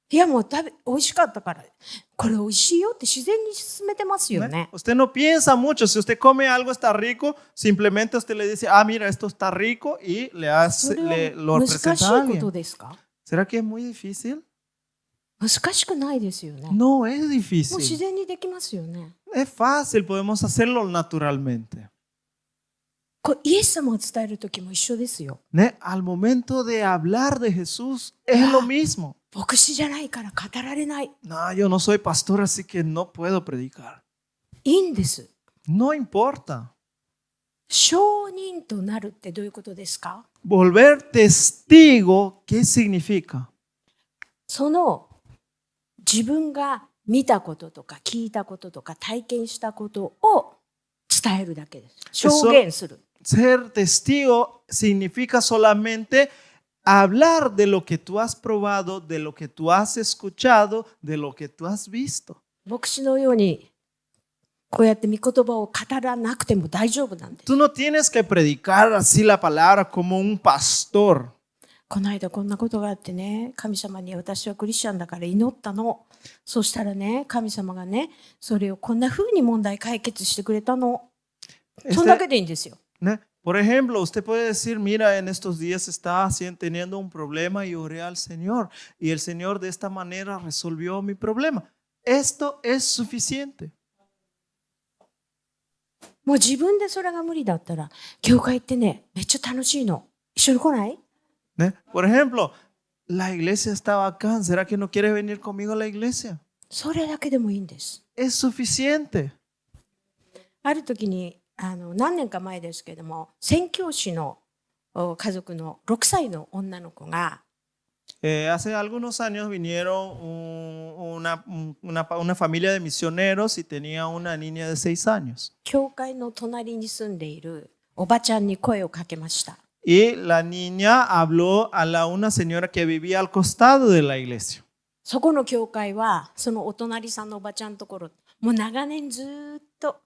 いやもう美味しかったからこれ美味しいよって自然に進めてますよね。 Usted no piensa mucho, si usted come algo está rico, simplemente usted le dice, ah, mira, esto está rico y そ le れ lo は難し presenta a いこと alguien. ですか？ ¿Será que es muy difícil? 難しくないですよね。 No es もう自 difícil. 然にできますよね。 Es fácil, podemos hacerlo naturalmente. これイエス様を伝える時も一緒ですよ。 Al momento de hablar de Jesús es lo mismo. 牧師じゃないから語られない。 No, yo no soy pastor, así que no puedo predicar. いいんです。 No importa. 証人となるってどういうことですか？ Volver testigo, ¿qué significa? その自分が見たこととか聞いたこととか体験したことを伝えるだけです。証言する。 Ser testigo significa solamente hablar de lo que tú has probado, de lo que tú has escuchado, de lo que tú has visto. 牧師のようにこうやって御言葉を語らなくても大丈夫なんです。 Tú no tienes que predicar así la palabra como un pastor. この間こんなことがあってね、神様に私はクリスチャンだから祈ったの。そしたらね、神様がね、それをこんな風に問題解決してくれたの。そんだけでいいんですよ。 Por ejemplo, usted puede decir, mira, en estos días estaba teniendo un problema y oré al Señor y el Señor de esta manera resolvió mi problema. Esto es suficiente. もう自分でそれが無理だったら、教会行ってね、めっちゃ楽しいの。一緒に来ない？ ¿Eh? Por ejemplo, la iglesia está bacán. ¿Será que no quieres venir conmigo a la iglesia? それだけでもいいんです。 Es suficiente. ある時に何年か前ですけども、宣教師の家族の6歳の女の子が Hace algunos años vinieron una familia de misioneros y tenía una niña de 6 años. 教会の隣に住んでいるおばちゃんに声をかけました。 Y la niña habló a una señora que vivía al costado de la iglesia. そこの教会はそのお隣さんのおばちゃんのところ、もう長年ずっと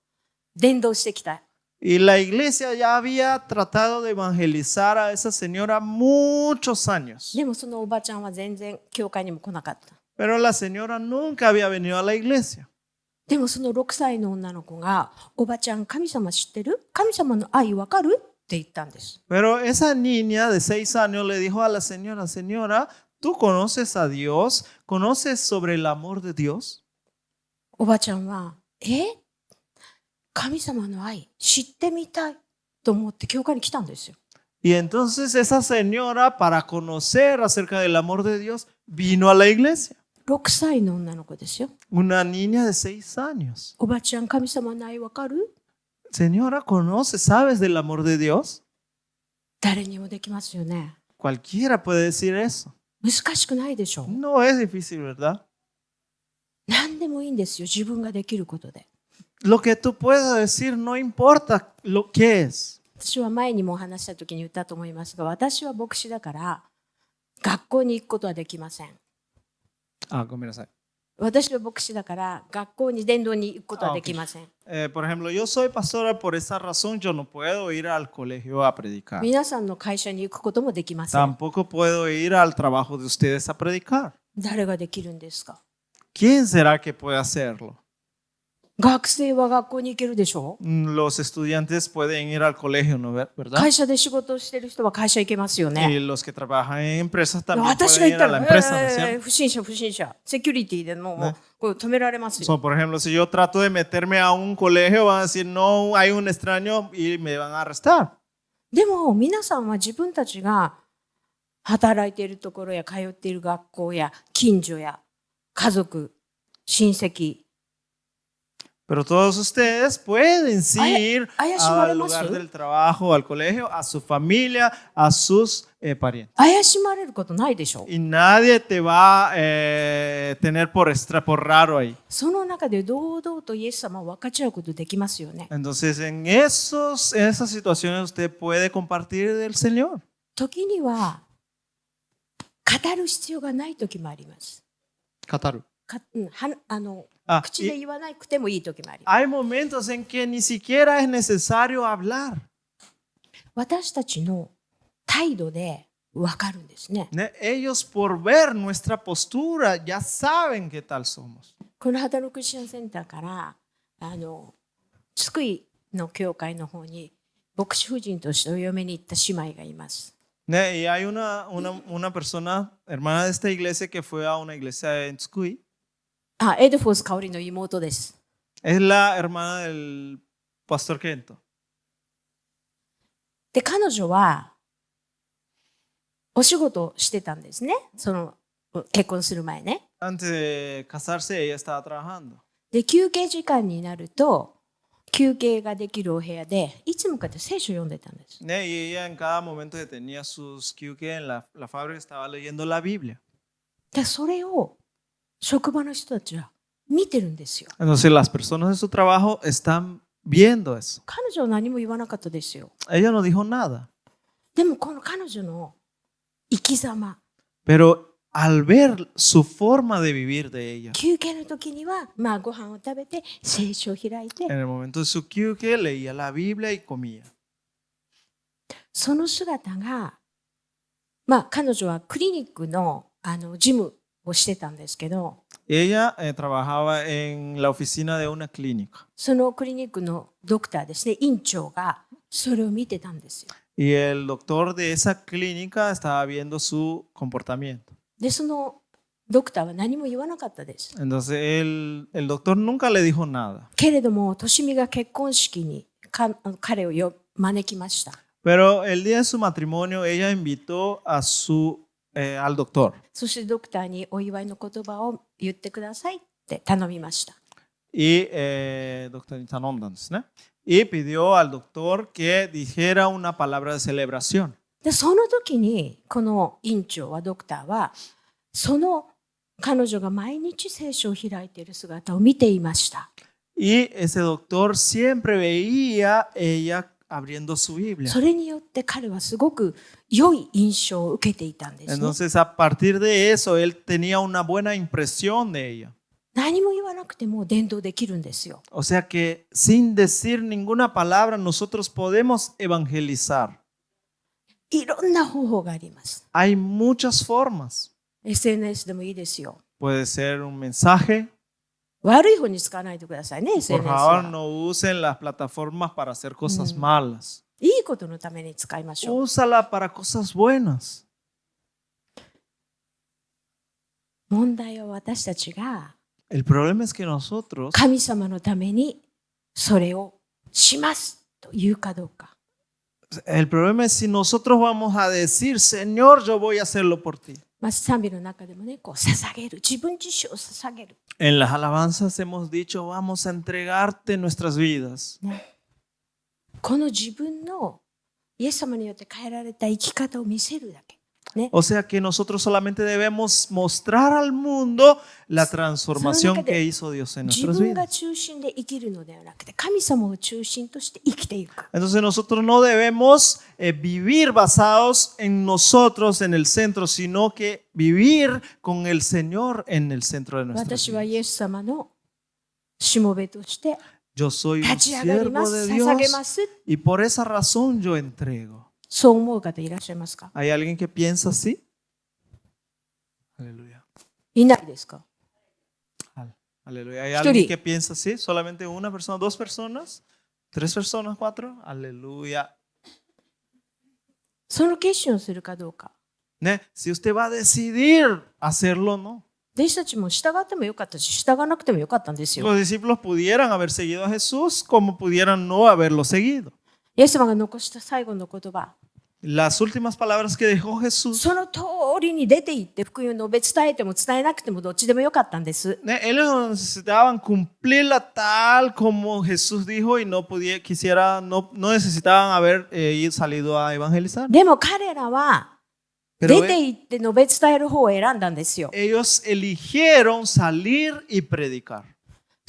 伝道してきた。 Y la iglesia ya había tratado de evangelizar a esa señora muchos años. でもそのおばちゃんは全然教会にも来なかった。 Pero la señora nunca había venido a la iglesia. でもその6歳の女の子が、おばちゃん神様知ってる？神様の愛わかる？って言ったんです。 Pero esa niña de 6 años le dijo a la señora, señora, ¿tú conoces a Dios? ¿Conoces sobre el amor de Dios? おばちゃんは、神様の愛知ってみたいと思って教会に来たんですよ。 Y entonces esa señora, para conocer acerca del amor de Dios, vino a la iglesia. 6歳の女の子ですよ。 Una niña de 6 años. おばちゃん、神様の愛わかる？ Señora, ¿conoces? ¿Sabes del amor de Dios? 誰にもできますよね。 Cualquiera puede decir eso. 難しくないでしょ。 No es difícil, ¿verdad? 何でもいいんですよ、自分ができることで。 Lo que tú puedas decir no importa lo que es. 私は前にもお話した時に言ったと思いますが、私は牧師だから学校に行くことはできません。 Ah, comienza. 私は牧師だから学校に伝道に行くことはできません。 Por ejemplo, yo soy pastora, por esa razón yo no puedo ir al colegio a predicar. 皆さんの会社に行くこともできません。 Tampoco puedo ir al trabajo de ustedes a predicar. 誰ができるんですか？ ¿Quién será que puede hacerlo? 学生は学校に行けるでしょ？ Los estudiantes pueden ir al colegio, ¿no? ¿Verdad? 会社で仕事をしている人は会社行けますよ Y ね。 los que trabajan en empresas también 私が pueden 行っ ir た a la ら、 empresa, ¿no es cierto? 不審者、不審者、セキュリティでもねこう止められますよ。 So, por ejemplo, si yo trato de meterme a un colegio, van a decir, no, hay un extraño y me van a arrestar. でも皆さんは自分たちが働いているところや通っている学校や近所や家族、親戚、 Pero todos ustedes pueden sí ir Ay, al lugar del trabajo, al colegio, a su familia, a sus parientes. 怪しまれることないでしょ。 Y nadie te va a tener por raro ahí. その中で堂々とイエス様を分かち合うことできますよね。 Entonces, en esas situaciones usted puede compartir del Señor. 時には語る必要がない時もあります。 Kataru. 口で言わなくてもいい時もあります。 Hay momentos en que ni siquiera es necesario hablar. 私たちの態度で分かるんですね。 Ellos por ver nuestra postura ya saben qué tal somos. この働くクリスチャンセンターから津久井の教会の方に牧師夫人としてお嫁に行った姉妹がいます。 Y hay una persona, hermana de esta iglesia, que fue a una iglesia en Tsukui. エドフォース香織の妹です。 Es la hermana del pastor Kento. で、彼女はお仕事をしてたんですね。その結婚する前ね。 Antes de casarse, ella estaba trabajando. で、休憩時間になると、休憩ができるお部屋で、いつもこうやって聖書を読んでたんです。 Y ella en cada momento que tenía sus que en la fábrica estaba leyendo la Biblia. で、それを職場の人たちは見てるんですよ。 Entonces las personas de su trabajo están viendo eso. 彼女は何も言わなかったですよ。 Ella no dijo nada. でもこの彼女の生き様、 Pero al ver su forma de vivir de ella, 休憩の時には、ご飯を食べて聖書を開いて、 en el momento de su que leía la Biblia y comía. その姿が、彼女はクリニックの事務をしてたんですけど、 Ella trabajaba en la oficina de una clínica. そのクリニックのドクターですね、院長がそれを見てたんですよ。 Y el doctor de esa clínica estaba viendo su comportamiento. で、そのドクターは何も言わなかったです。 Entonces el doctor nunca le dijo nada. けれども、としみが結婚式に彼を招きました。Pero el día de su matrimonio, ella invitó al doctor. そしてドクターにお祝いの言葉を言ってくださいって頼みました。Y doctor Itanondan, ¿no? Y pidió al doctor que dijera una palabra de celebración. で、その時にこの院長はドクターはその彼女が毎日聖書を開いている姿を見ていました。Y ese doctor siempre veía ella abriendo su Biblia. それによって彼はすごく良い印象を受けていたんですね。 Entonces, a partir de eso, él tenía una buena impresión de ella. 何も言わなくても伝道できるんですよ。 O sea que sin decir ninguna palabra, nosotros podemos evangelizar. いろんな方法があります。 Hay muchas formas. SNS でもいいですよ。 Puede ser un mensaje. 悪い方に使わないでくださいね、Por SNS favor, は。 no usen las plataformas para hacer cosas malas. いいことのために使いましょう。 Úsala para cosas buenas. 問題は私たちが El problema es que nosotros, 神様のためにそれをしますと言うかどうか。 el problema es si nosotros vamos a decir, Señor, yo voy a hacerlo por ti. まあ、賛美の中でもね、こう捧げる、自分自身を捧げる、 En las alabanzas hemos dicho, vamos a entregarte nuestras vidas. ね。この自分のイエス様によって変えられた生き方を見せるだけ。ね、 O sea que nosotros solamente debemos mostrar al mundo la transformación que hizo Dios en 自 nuestras 分が vidas. 中心で生きるのではなくて、神様を中心として生きていく。 Entonces nosotros no debemos vivir basados en nosotros en el centro, sino que vivir con el Señor en el centro de nuestras 私は vidas. イエス様のしもべとして Yo soy un 立ち上がりま siervo す、 de 捧げ Dios ます。 y por esa razón yo entrego. そう思う方いらっしゃいますか？ ¿Hay alguien que piensa así? Aleluya. いないですか？ Aleluya. ¿Hay alguien que piensa así? ¿Solamente una persona, dos personas, tres personas, cuatro? Aleluya. その決心をするかどうか。 ¿Ne? Si usted va a decidir hacerlo, ¿no? 弟子たちも従ってもよかったし、従わなくてもよかったんですよ。 Los discípulos pudieran haber seguido a Jesús como pudieran no haberlo seguido. イエス様が残した最後の言葉、 Las últimas palabras que dejó Jesús, その通りに出て行って福音を述べ伝えても伝えなくてもどっちでもよかったんです。 ¿ne? Ellos necesitaban cumplirla tal como Jesús dijo y no necesitaban haber salido a evangelizar. でも彼らは Pero 出て行って述べ伝える方を選んだんですよ。 ellos eligieron salir y predicar.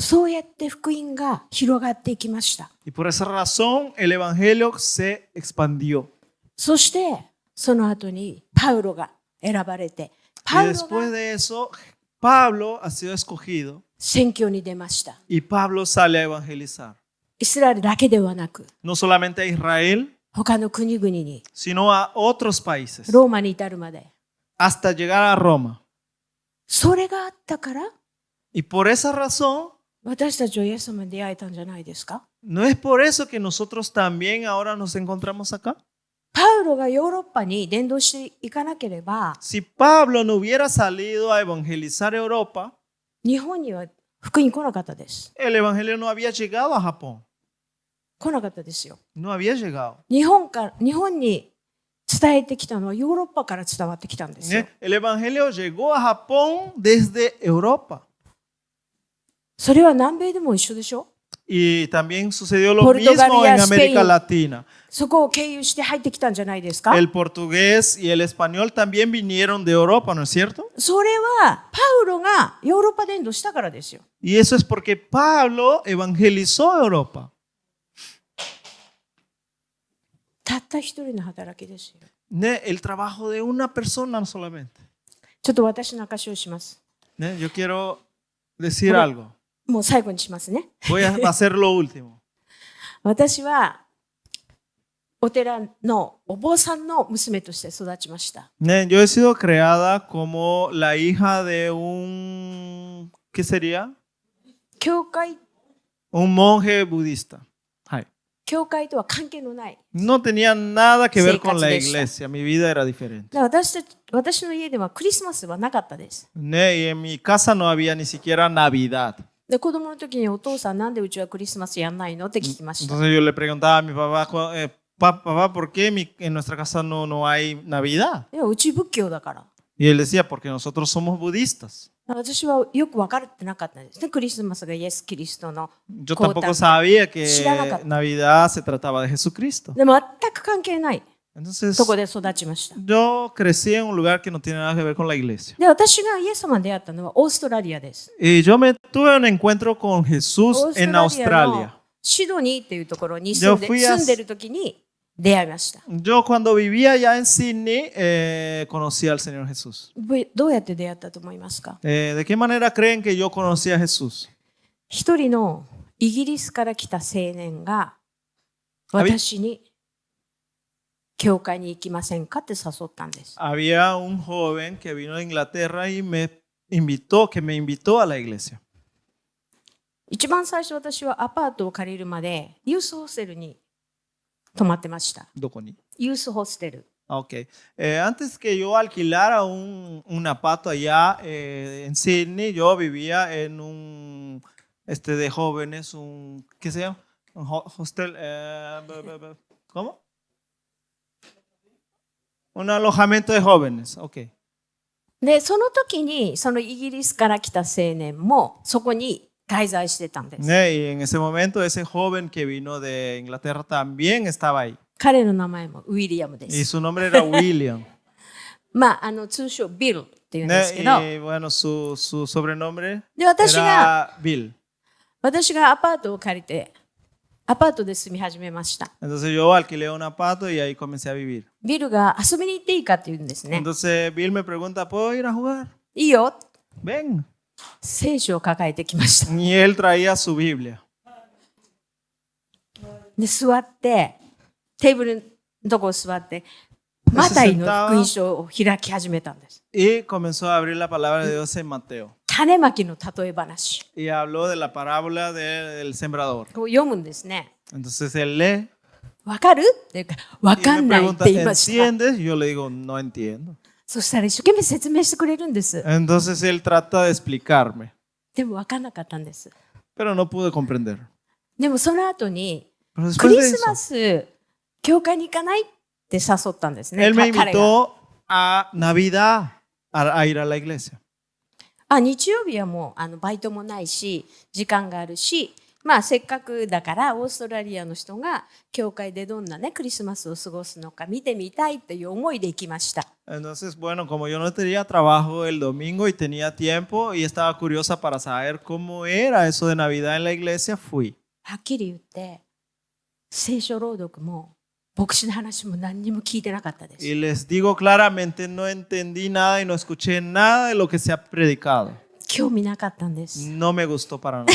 そうやって福音が広がっていきました。 Y por esa razón el evangelio se expandió. そしてその後にパウロが選ばれて、 Y パウロ después が de eso, Pablo ha sido escogido 宣教に出ました。 y Pablo sale a evangelizar. イスラエルだけではなく、 No solamente a Israel, 他の国々に、 sino a otros países, ローマに至るまで。 hasta llegar a Roma. それがあったから、 Y por esa razón, 私たちはイエス様に出会えたんじゃないですか？ ¿no es por eso que nosotros también ahora nos encontramos acá? パウロがヨーロッパに伝道していかなければ、 Si Pablo no hubiera salido a evangelizar Europa, 日本には福音来なかったです。 el evangelio no había llegado a Japón. 来なかったですよ。 No había llegado. 日本に伝えてきたのはヨーロッパから伝わってきたんですよ。 El evangelio llegó a Japón desde Europa. それは南米でも一緒でしょ？ Y también sucedió lo Portugal mismo y en América Spain. Latina. そこを経由して入ってきたんじゃないですか？ El portugués y el español también vinieron de Europa, ¿no es cierto? それはパウロがヨーロッパ伝道したからですよ。 Y eso es porque Pablo evangelizó Europa. たった一人の働きですよ。 ¿Ne? El trabajo de una persona solamente. ちょっと私の証しをします。 ¿Ne? Yo quiero decir algo. もう最後にしますね。Voy a hacer lo último. 私はお寺のお坊さんの娘として育ちました。 ¿Ne? Yo he sido creada como la hija de un, ¿qué sería? 教会 Un monje budista. Hai. 教会とは関係のない。 No tenía nada que ver con la 生活でした。 iglesia. Mi vida era diferente. だから私の家ではクリスマスはなかったです。 ¿Ne? Y en mi casa no había ni siquiera Navidad. で子供の時にお父さんなんでうちはクリスマスやんないのって聞きました。 Entonces yo le preguntaba a mi papá, papá, ¿por qué en nuestra casa no hay Navidad? いや、うち仏教だから。 Y él decía, porque nosotros somos budistas. 私はよく分かってなかったんですね。クリスマスがイエス・キリストの Yo 降 tampoco 誕。 sabía que Shiranakat. Navidad se trataba de Jesucristo. で全く関係ない Entonces, とこで育ちました。 yo crecí en un lugar que no tiene nada que ver con la iglesia. で、私がイエス様に出会ったのはオーストラリアです。 Y yo me tuve un encuentro con Jesús オースト en ラリアの Australia. シドニーっていうところに Yo fui a- 住んでる時に出会いました。 Yo cuando vivía allá en Sydney conocí al Señor Jesús. どうやって出会ったと思いますか？ ¿De qué manera creen que yo conocí a Jesús? 一人のイギリスから来た青年が私に教会に行きませんかって誘ったんです。 Había un joven que vino de Inglaterra y me invitó a la iglesia. 一番最初私はアパートを借りるまでユースホステルに泊まってました。 ¿Dónde? ユースホステル。 Ok. Antes que yo alquilara un apato allá en Sydney, yo vivía en un de jóvenes, ¿qué se llama? Un hostel. ¿Cómo? Un alojamiento de jóvenes. Ok. で、その時にそのイギリスから来た青年もそこに滞在してたんです。 Y en ese momento, ese joven que vino de Inglaterra también estaba ahí. 彼の名前もウィリアムで Y す。 su nombre era William. まあ、通称ビルっていうんですけど、 Y bueno, su sobrenombre で、私が era Bill. アパートを借りて、アパートで住み始めました。 Entonces yo alquilé un apato y ahí comencé a vivir. ビルが遊びに行っていいかって言うんですね。 Entonces Bill me pregunta, ¿puedo ir a jugar? いいよ。 Ven. 聖書を抱えてきました。 Y él traía su Biblia. で、座って、テーブルのとこ座って、マタイの福音書を開き始めたんです。 Y comenzó a abrir la palabra de Dios en Mateo. 種まきの例え話。 Y habló de la parábola del sembrador. こう読むんですね。 Entonces él lee わかるっていうか、わ y かん me ないっ pregunta, て言いました。 ¿entiendes? Y yo le digo, no entiendo. そしたら一生懸命説明してくれるんです。 Entonces él trata de explicarme, でもわかんなかったんです。 pero no pude comprender. でもその後に、 Pero ク después リ de スマ eso, ス、教会に行かないって誘ったんですね。 él me 彼が。 invitó a Navidad a ir a la iglesia. 日曜日はもうバイトもないし、時間があるし、まあせっかくだからオーストラリアの人が教会でどんなねクリスマスを過ごすのか見てみたいという思いで行きました。 Entonces, bueno, como yo no tenía trabajo el domingo y tenía tiempo y estaba curiosa para saber cómo era eso de Navidad en la iglesia, fui. はっきり言って聖書朗読も牧師の話も何にも聞いてなかったです。 Y les digo claramente, no entendí nada y no escuché nada de lo que se ha predicado. 興味なかったんです。 No me gustó para nada.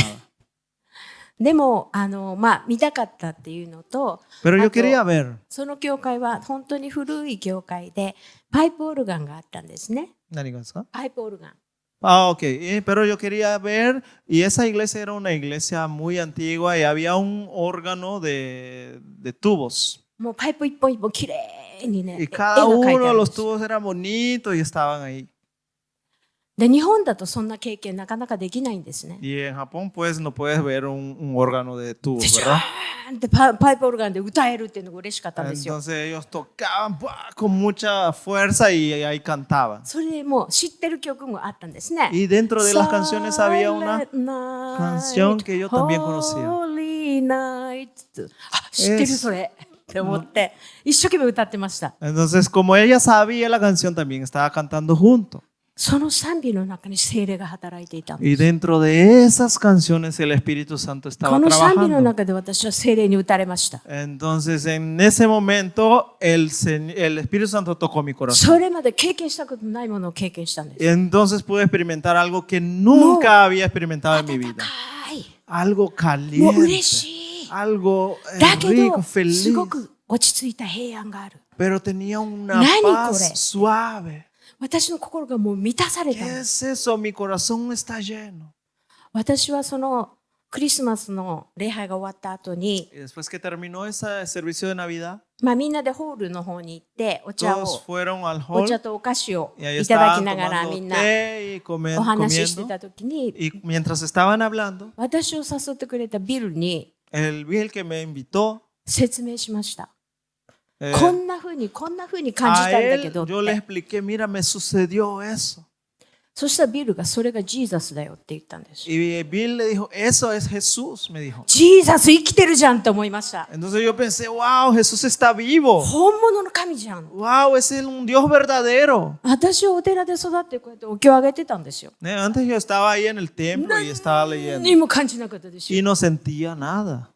でもまあ見たかったっていうのと、 Pero yo あと quería ver. その教会は本当に古い教会でパイプオルガンがあったんですね。パパイプオルガン。 Ah, ok. Pero yo quería ver, y esa iglesia era una iglesia muy antigua y había un órgano de tubos. もうパイプ一本一本きれいにね、 Y 絵 cada が描い uno てあ de るんで los す。 tubos era bonito y estaban ahí. で、日本だとそんな経験なかなかできないんですね。 Y en Japón, pues, no puedes ver un órgano de で tubos, シャ ¿verdad? ーンってパイプオルガンで歌えるっていうのが嬉しかったんですよ。 Entonces ellos tocaban ¡buah! Con mucha fuerza y ahí cantaban. それでもう知ってる曲もあったんですね。 Y dentro de las canciones había una Silent Night, canción que yo también conocía. Holy Night あ、知ってる Es- それって思って一生懸命歌ってました。 Entonces, como ella sabía la canción, también estaba cantando junto. その賛美の中に聖霊が働いていたん Y です。 dentro de esas canciones el Espíritu Santo こ estaba の賛美の trabajando. 中で私は聖霊に打たれました。 Entonces, en ese momento, el Espíritu Santo tocó mi corazón. それまで経験したことないものを経験したんです。 Y entonces pude experimentar algo que nunca había experimentado en mi 温 vida. かい。 Algo もう caliente. 嬉しい。 Algo だけ rico, ど、 feliz. すごく落ち着いた平安がある。 Pero tenía una Nani, paz kore. suave. 私の心がもう満たされた ¿Qué の。 es eso? Mi corazón está lleno. 私はそのクリスマスの礼拝が終わった後に、 Y después que terminó ese servicio de Navidad, まあ、みんなでホールの方に行ってお茶 todos を fueron al お hall 茶とお菓子を y ahí いただき estaban ながら tomando みんな té y お話しして comiendo. た時に Y mientras estaban hablando, 私を誘ってくれたビルに el Bill que me invitó 説明しました。こんな風に感じ A たんだけど él っ yo le て。 expliqué, mira, me sucedió eso. そしたらビルがそれがジーザスだよって言ったんです。 Y Bill le dijo, eso es Jesús, me dijo. ジーザス生きてるじゃんって思いました。 Entonces yo pensé, wow, Jesús está vivo. 本物の神じゃん。 Wow, ese es un Dios verdadero. 私はお寺で育ってこうやってお経をあげてたんですよ。 Ne, Antes yo estaba ahí en el templo y estaba 何 leyendo も感じなかったですよ。 y no sentía nada.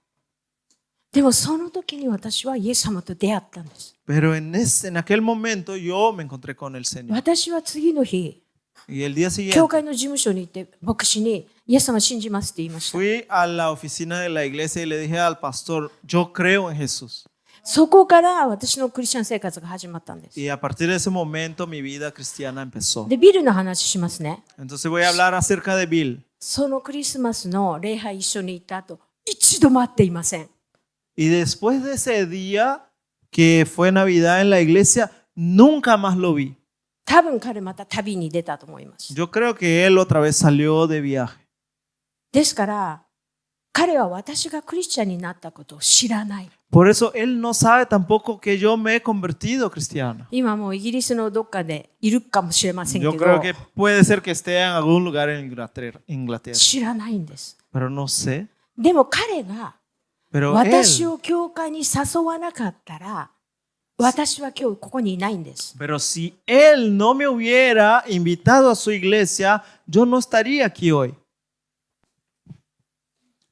でもその時に私はイエス様と出会ったんです。 Pero en aquel momento yo me encontré con el Señor. 私は次の日、 Y el día siguiente 教会の事務所に行って牧師にイエス様信じますって言いました。 fui a la oficina de la iglesia y le dije al pastor, yo creo en Jesús. そこから私のクリスチャン生活が始まったんです。 Y a partir de ese momento mi vida cristiana empezó. で、ビルの話しますね。 Entonces voy a hablar acerca de Bill. そのクリスマスの礼拝一緒に行った後、一度も会っていません。 Y después de ese día que fue Navidad en la iglesia, nunca más lo vi. 多分彼また旅に出たと思います。 Yo creo que él otra vez salió de viaje. ですから彼は私がクリスチャンになったことを知らない。 Por eso él no sabe tampoco que yo me he convertido cristiano. 今もうイギリスのどっかでいるかもしれませんけ Yo ど、 creo que puede ser que esté en algún lugar en Inglaterra. 知らないんです。 Pero no sé. でも彼が Pero 私 él, を教会に誘わなかったら、私は今日ここにいないんです。 pero si él no me hubiera invitado a su iglesia, yo no estaría aquí hoy.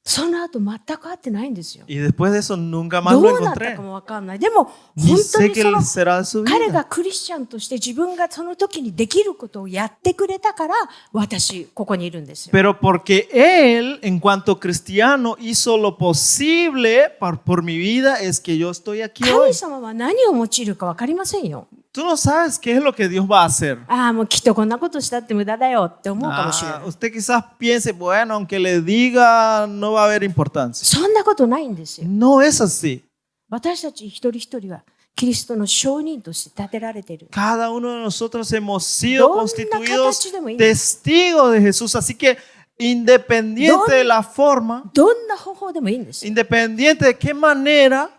その後全く会ってないんですよ。 Y después de eso nunca más ど lo うなった encontré. かもわかんない。でも Ni 本当 sé に qué その será de su 彼 vida. がクリスチャンとして自分がその時にできることをやってくれたから私ここにいるんですよ。 Pero porque él, en cuanto cristiano, hizo lo posible por mi vida, es que yo estoy aquí 神 hoy. 様は何を用いるか分かりませんよ。 Tú no sabes qué es lo que Dios va a hacer. ああ、もうきっとこんなことしたって無駄だよって思うかもしれない。 Usted quizás piense, bueno, aunque le diga, no va a haber importancia. そんなことないんですよ。 No es así. 私たち一人一人はキリストの証人として立てられている。 Cada uno de nosotros hemos sido Donna constituidos形でもいい。 testigos de Jesús. Así que independiente de la forma, どんな方法でもいいんですよ。 independiente de qué manera,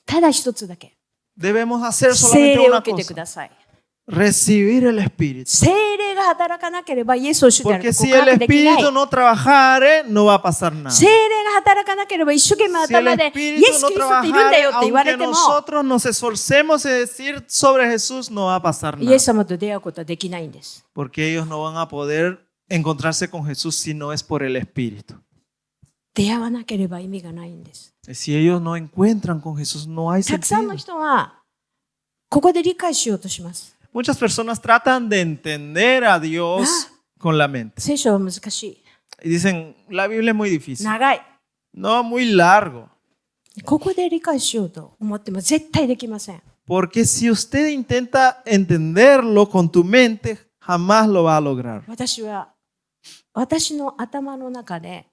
ただ一つだけ。 debemos hacer 聖 solamente 霊を una 受けてく cosa. ださい。 Recibir el Espíritu. 聖霊が働かなければイエスを主である Porque と si 告 el 白できない。 Espíritu no trabajare, no va a pasar nada. 聖霊が働かなければ一生懸命 Si el 頭でイエ Espíritu ス・ no キリストっているんだよ trabajare, って言われ aunque ても nosotros nos esforcemos en decir sobre Jesús, no va a pasar イエ nada. ス様と出会うことはできないんです。 Porque ellos no van a poder encontrarse con Jesús si no es por el Espíritu. 出会わなければ意味がないんです。 Si ellos no encuentran con Jesús, no hay たくさん sentido. の人はここで理解しようとします。 Muchas personas tratan de entender a Dios con la mente. 聖書は難しい。 Y dicen, la Biblia es muy difícil. 長い。 No, muy largo. ここで理解しようと思っても絶対できません。 Porque si usted intenta entenderlo con tu mente, jamás lo va a lograr. 私は私の頭の中で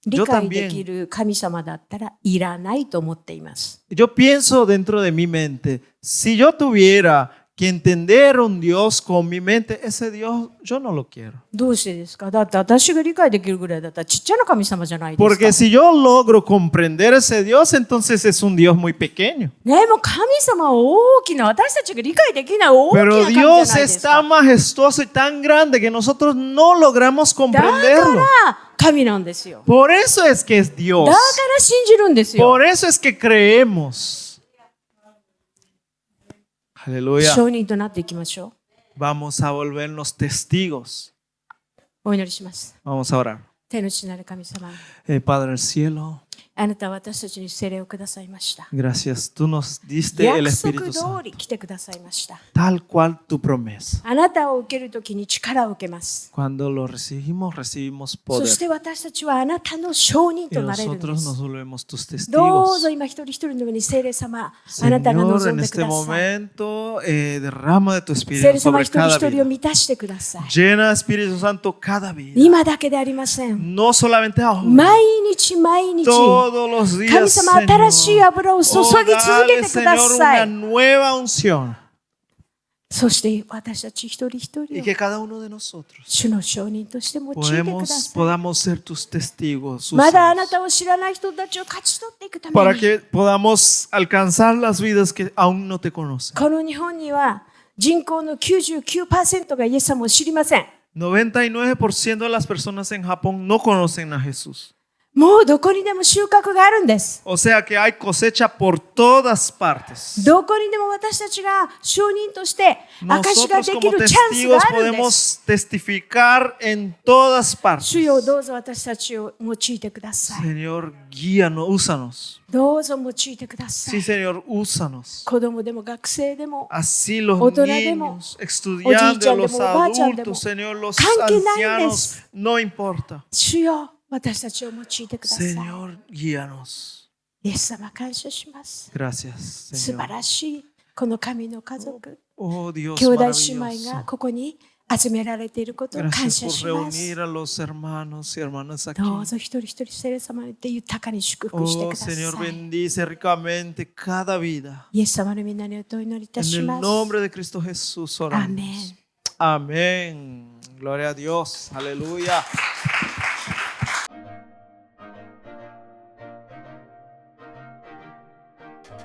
理解できる神様だったらいらないと思っています。 Yo pienso dentro de mi mente, si yo tuviera que entender un Dios con mi mente, ese Dios yo no lo quiero. どうしてですか？だって私が理解できるぐらいだったらちっちゃな神様じゃないですか。 Porque si yo logro comprender ese Dios, entonces es un Dios muy pequeño. ね、もう神様は大きな、私たちが理解できない大きな Pero 神じゃ Dios ないです es か。 tan majestuoso y tan grande que nosotros no logramos だか comprenderlo. ら神なんですよ。 Por eso es que es だ Dios. から信じるんですよ。 Por eso es que creemos. Aleluya. 証人となっていきましょ Vamos a volvernos testigos. う。お祈りします。 Vamos a orar. 天の父なる神様、 Padre del cielo, あなたは私たちに聖霊をくださいました。 gracias. Tú nos diste el 約 Espíritu 束通 Santo, り来てくださいました。 tal cual tu promesa. あなたを受けるときに力を受けます。 Cuando lo recibimos, recibimos そ poder. して私たちはあなたの証人 Y となれるんで nosotros す。 nos volvemos tus どうぞ testigos. 今一人一人の上に聖霊様、あなたが Señor, 望 en んでく este ださい。 momento, derrama de tu 聖 Espíritu 霊様 sobre 一人 cada 一人を vida. 満たしてください。 Llena Espíritu Santo cada vida. 今だけでありません。 No solamente ahora, 毎日毎日、 todos los días, 神様 Señor. 新しい油を注ぎ Oh, 続け dale, てくだ Señor, さ una い。 nueva unción. そして私たち一人一 y 人を que cada uno de nosotros 主の証人として用いてください。 podamos ser tus testigos, まだあな úsanos, たを知らない人たちを勝ち取っていくため para に que podamos alcanzar las vidas que aún no te conocen. この日本には人口の 99% がイエス様を知りません。 99% de las personas en Japón no conocen a Jesús. もうどこにでも収穫があるんです。 O sea que hay cosecha por todas partes. どこにでも私たちが証人として証しが Nosotros でき como るチャンスが testigos あるんです。 podemos testificar en todas 主よ partes. どうぞ私たちを用いてください。 Señor, guíanos, úsanos. どうぞ用いてくださ Sí, い。 Señor, úsanos. 子供でも学生でも Así los Otra demo. niños, estudiantes, Oji-chan los demo, oba-chan adultos, Señor, los Kanke nai ancianos, desu. no importa. 主よ私たちを用いてください。 Señor, guíanos. イエス様感謝します。 Gracias, 素晴 Señor. らしいこの神の家族、 Oh Dios 兄弟姉妹が maravilloso. ここに集められていることを感 Gracias 謝 por します。 reunir a los hermanos y hermanas aquí. どうぞ一人一人聖霊様で豊かに祝福して Oh ください。 Señor, bendice ricamente cada vida. イエス様の皆によってお祈りいた En し el ます。 nombre de Cristo Jesús oramos. Amén. Amén. Gloria a Dios. Aleluya.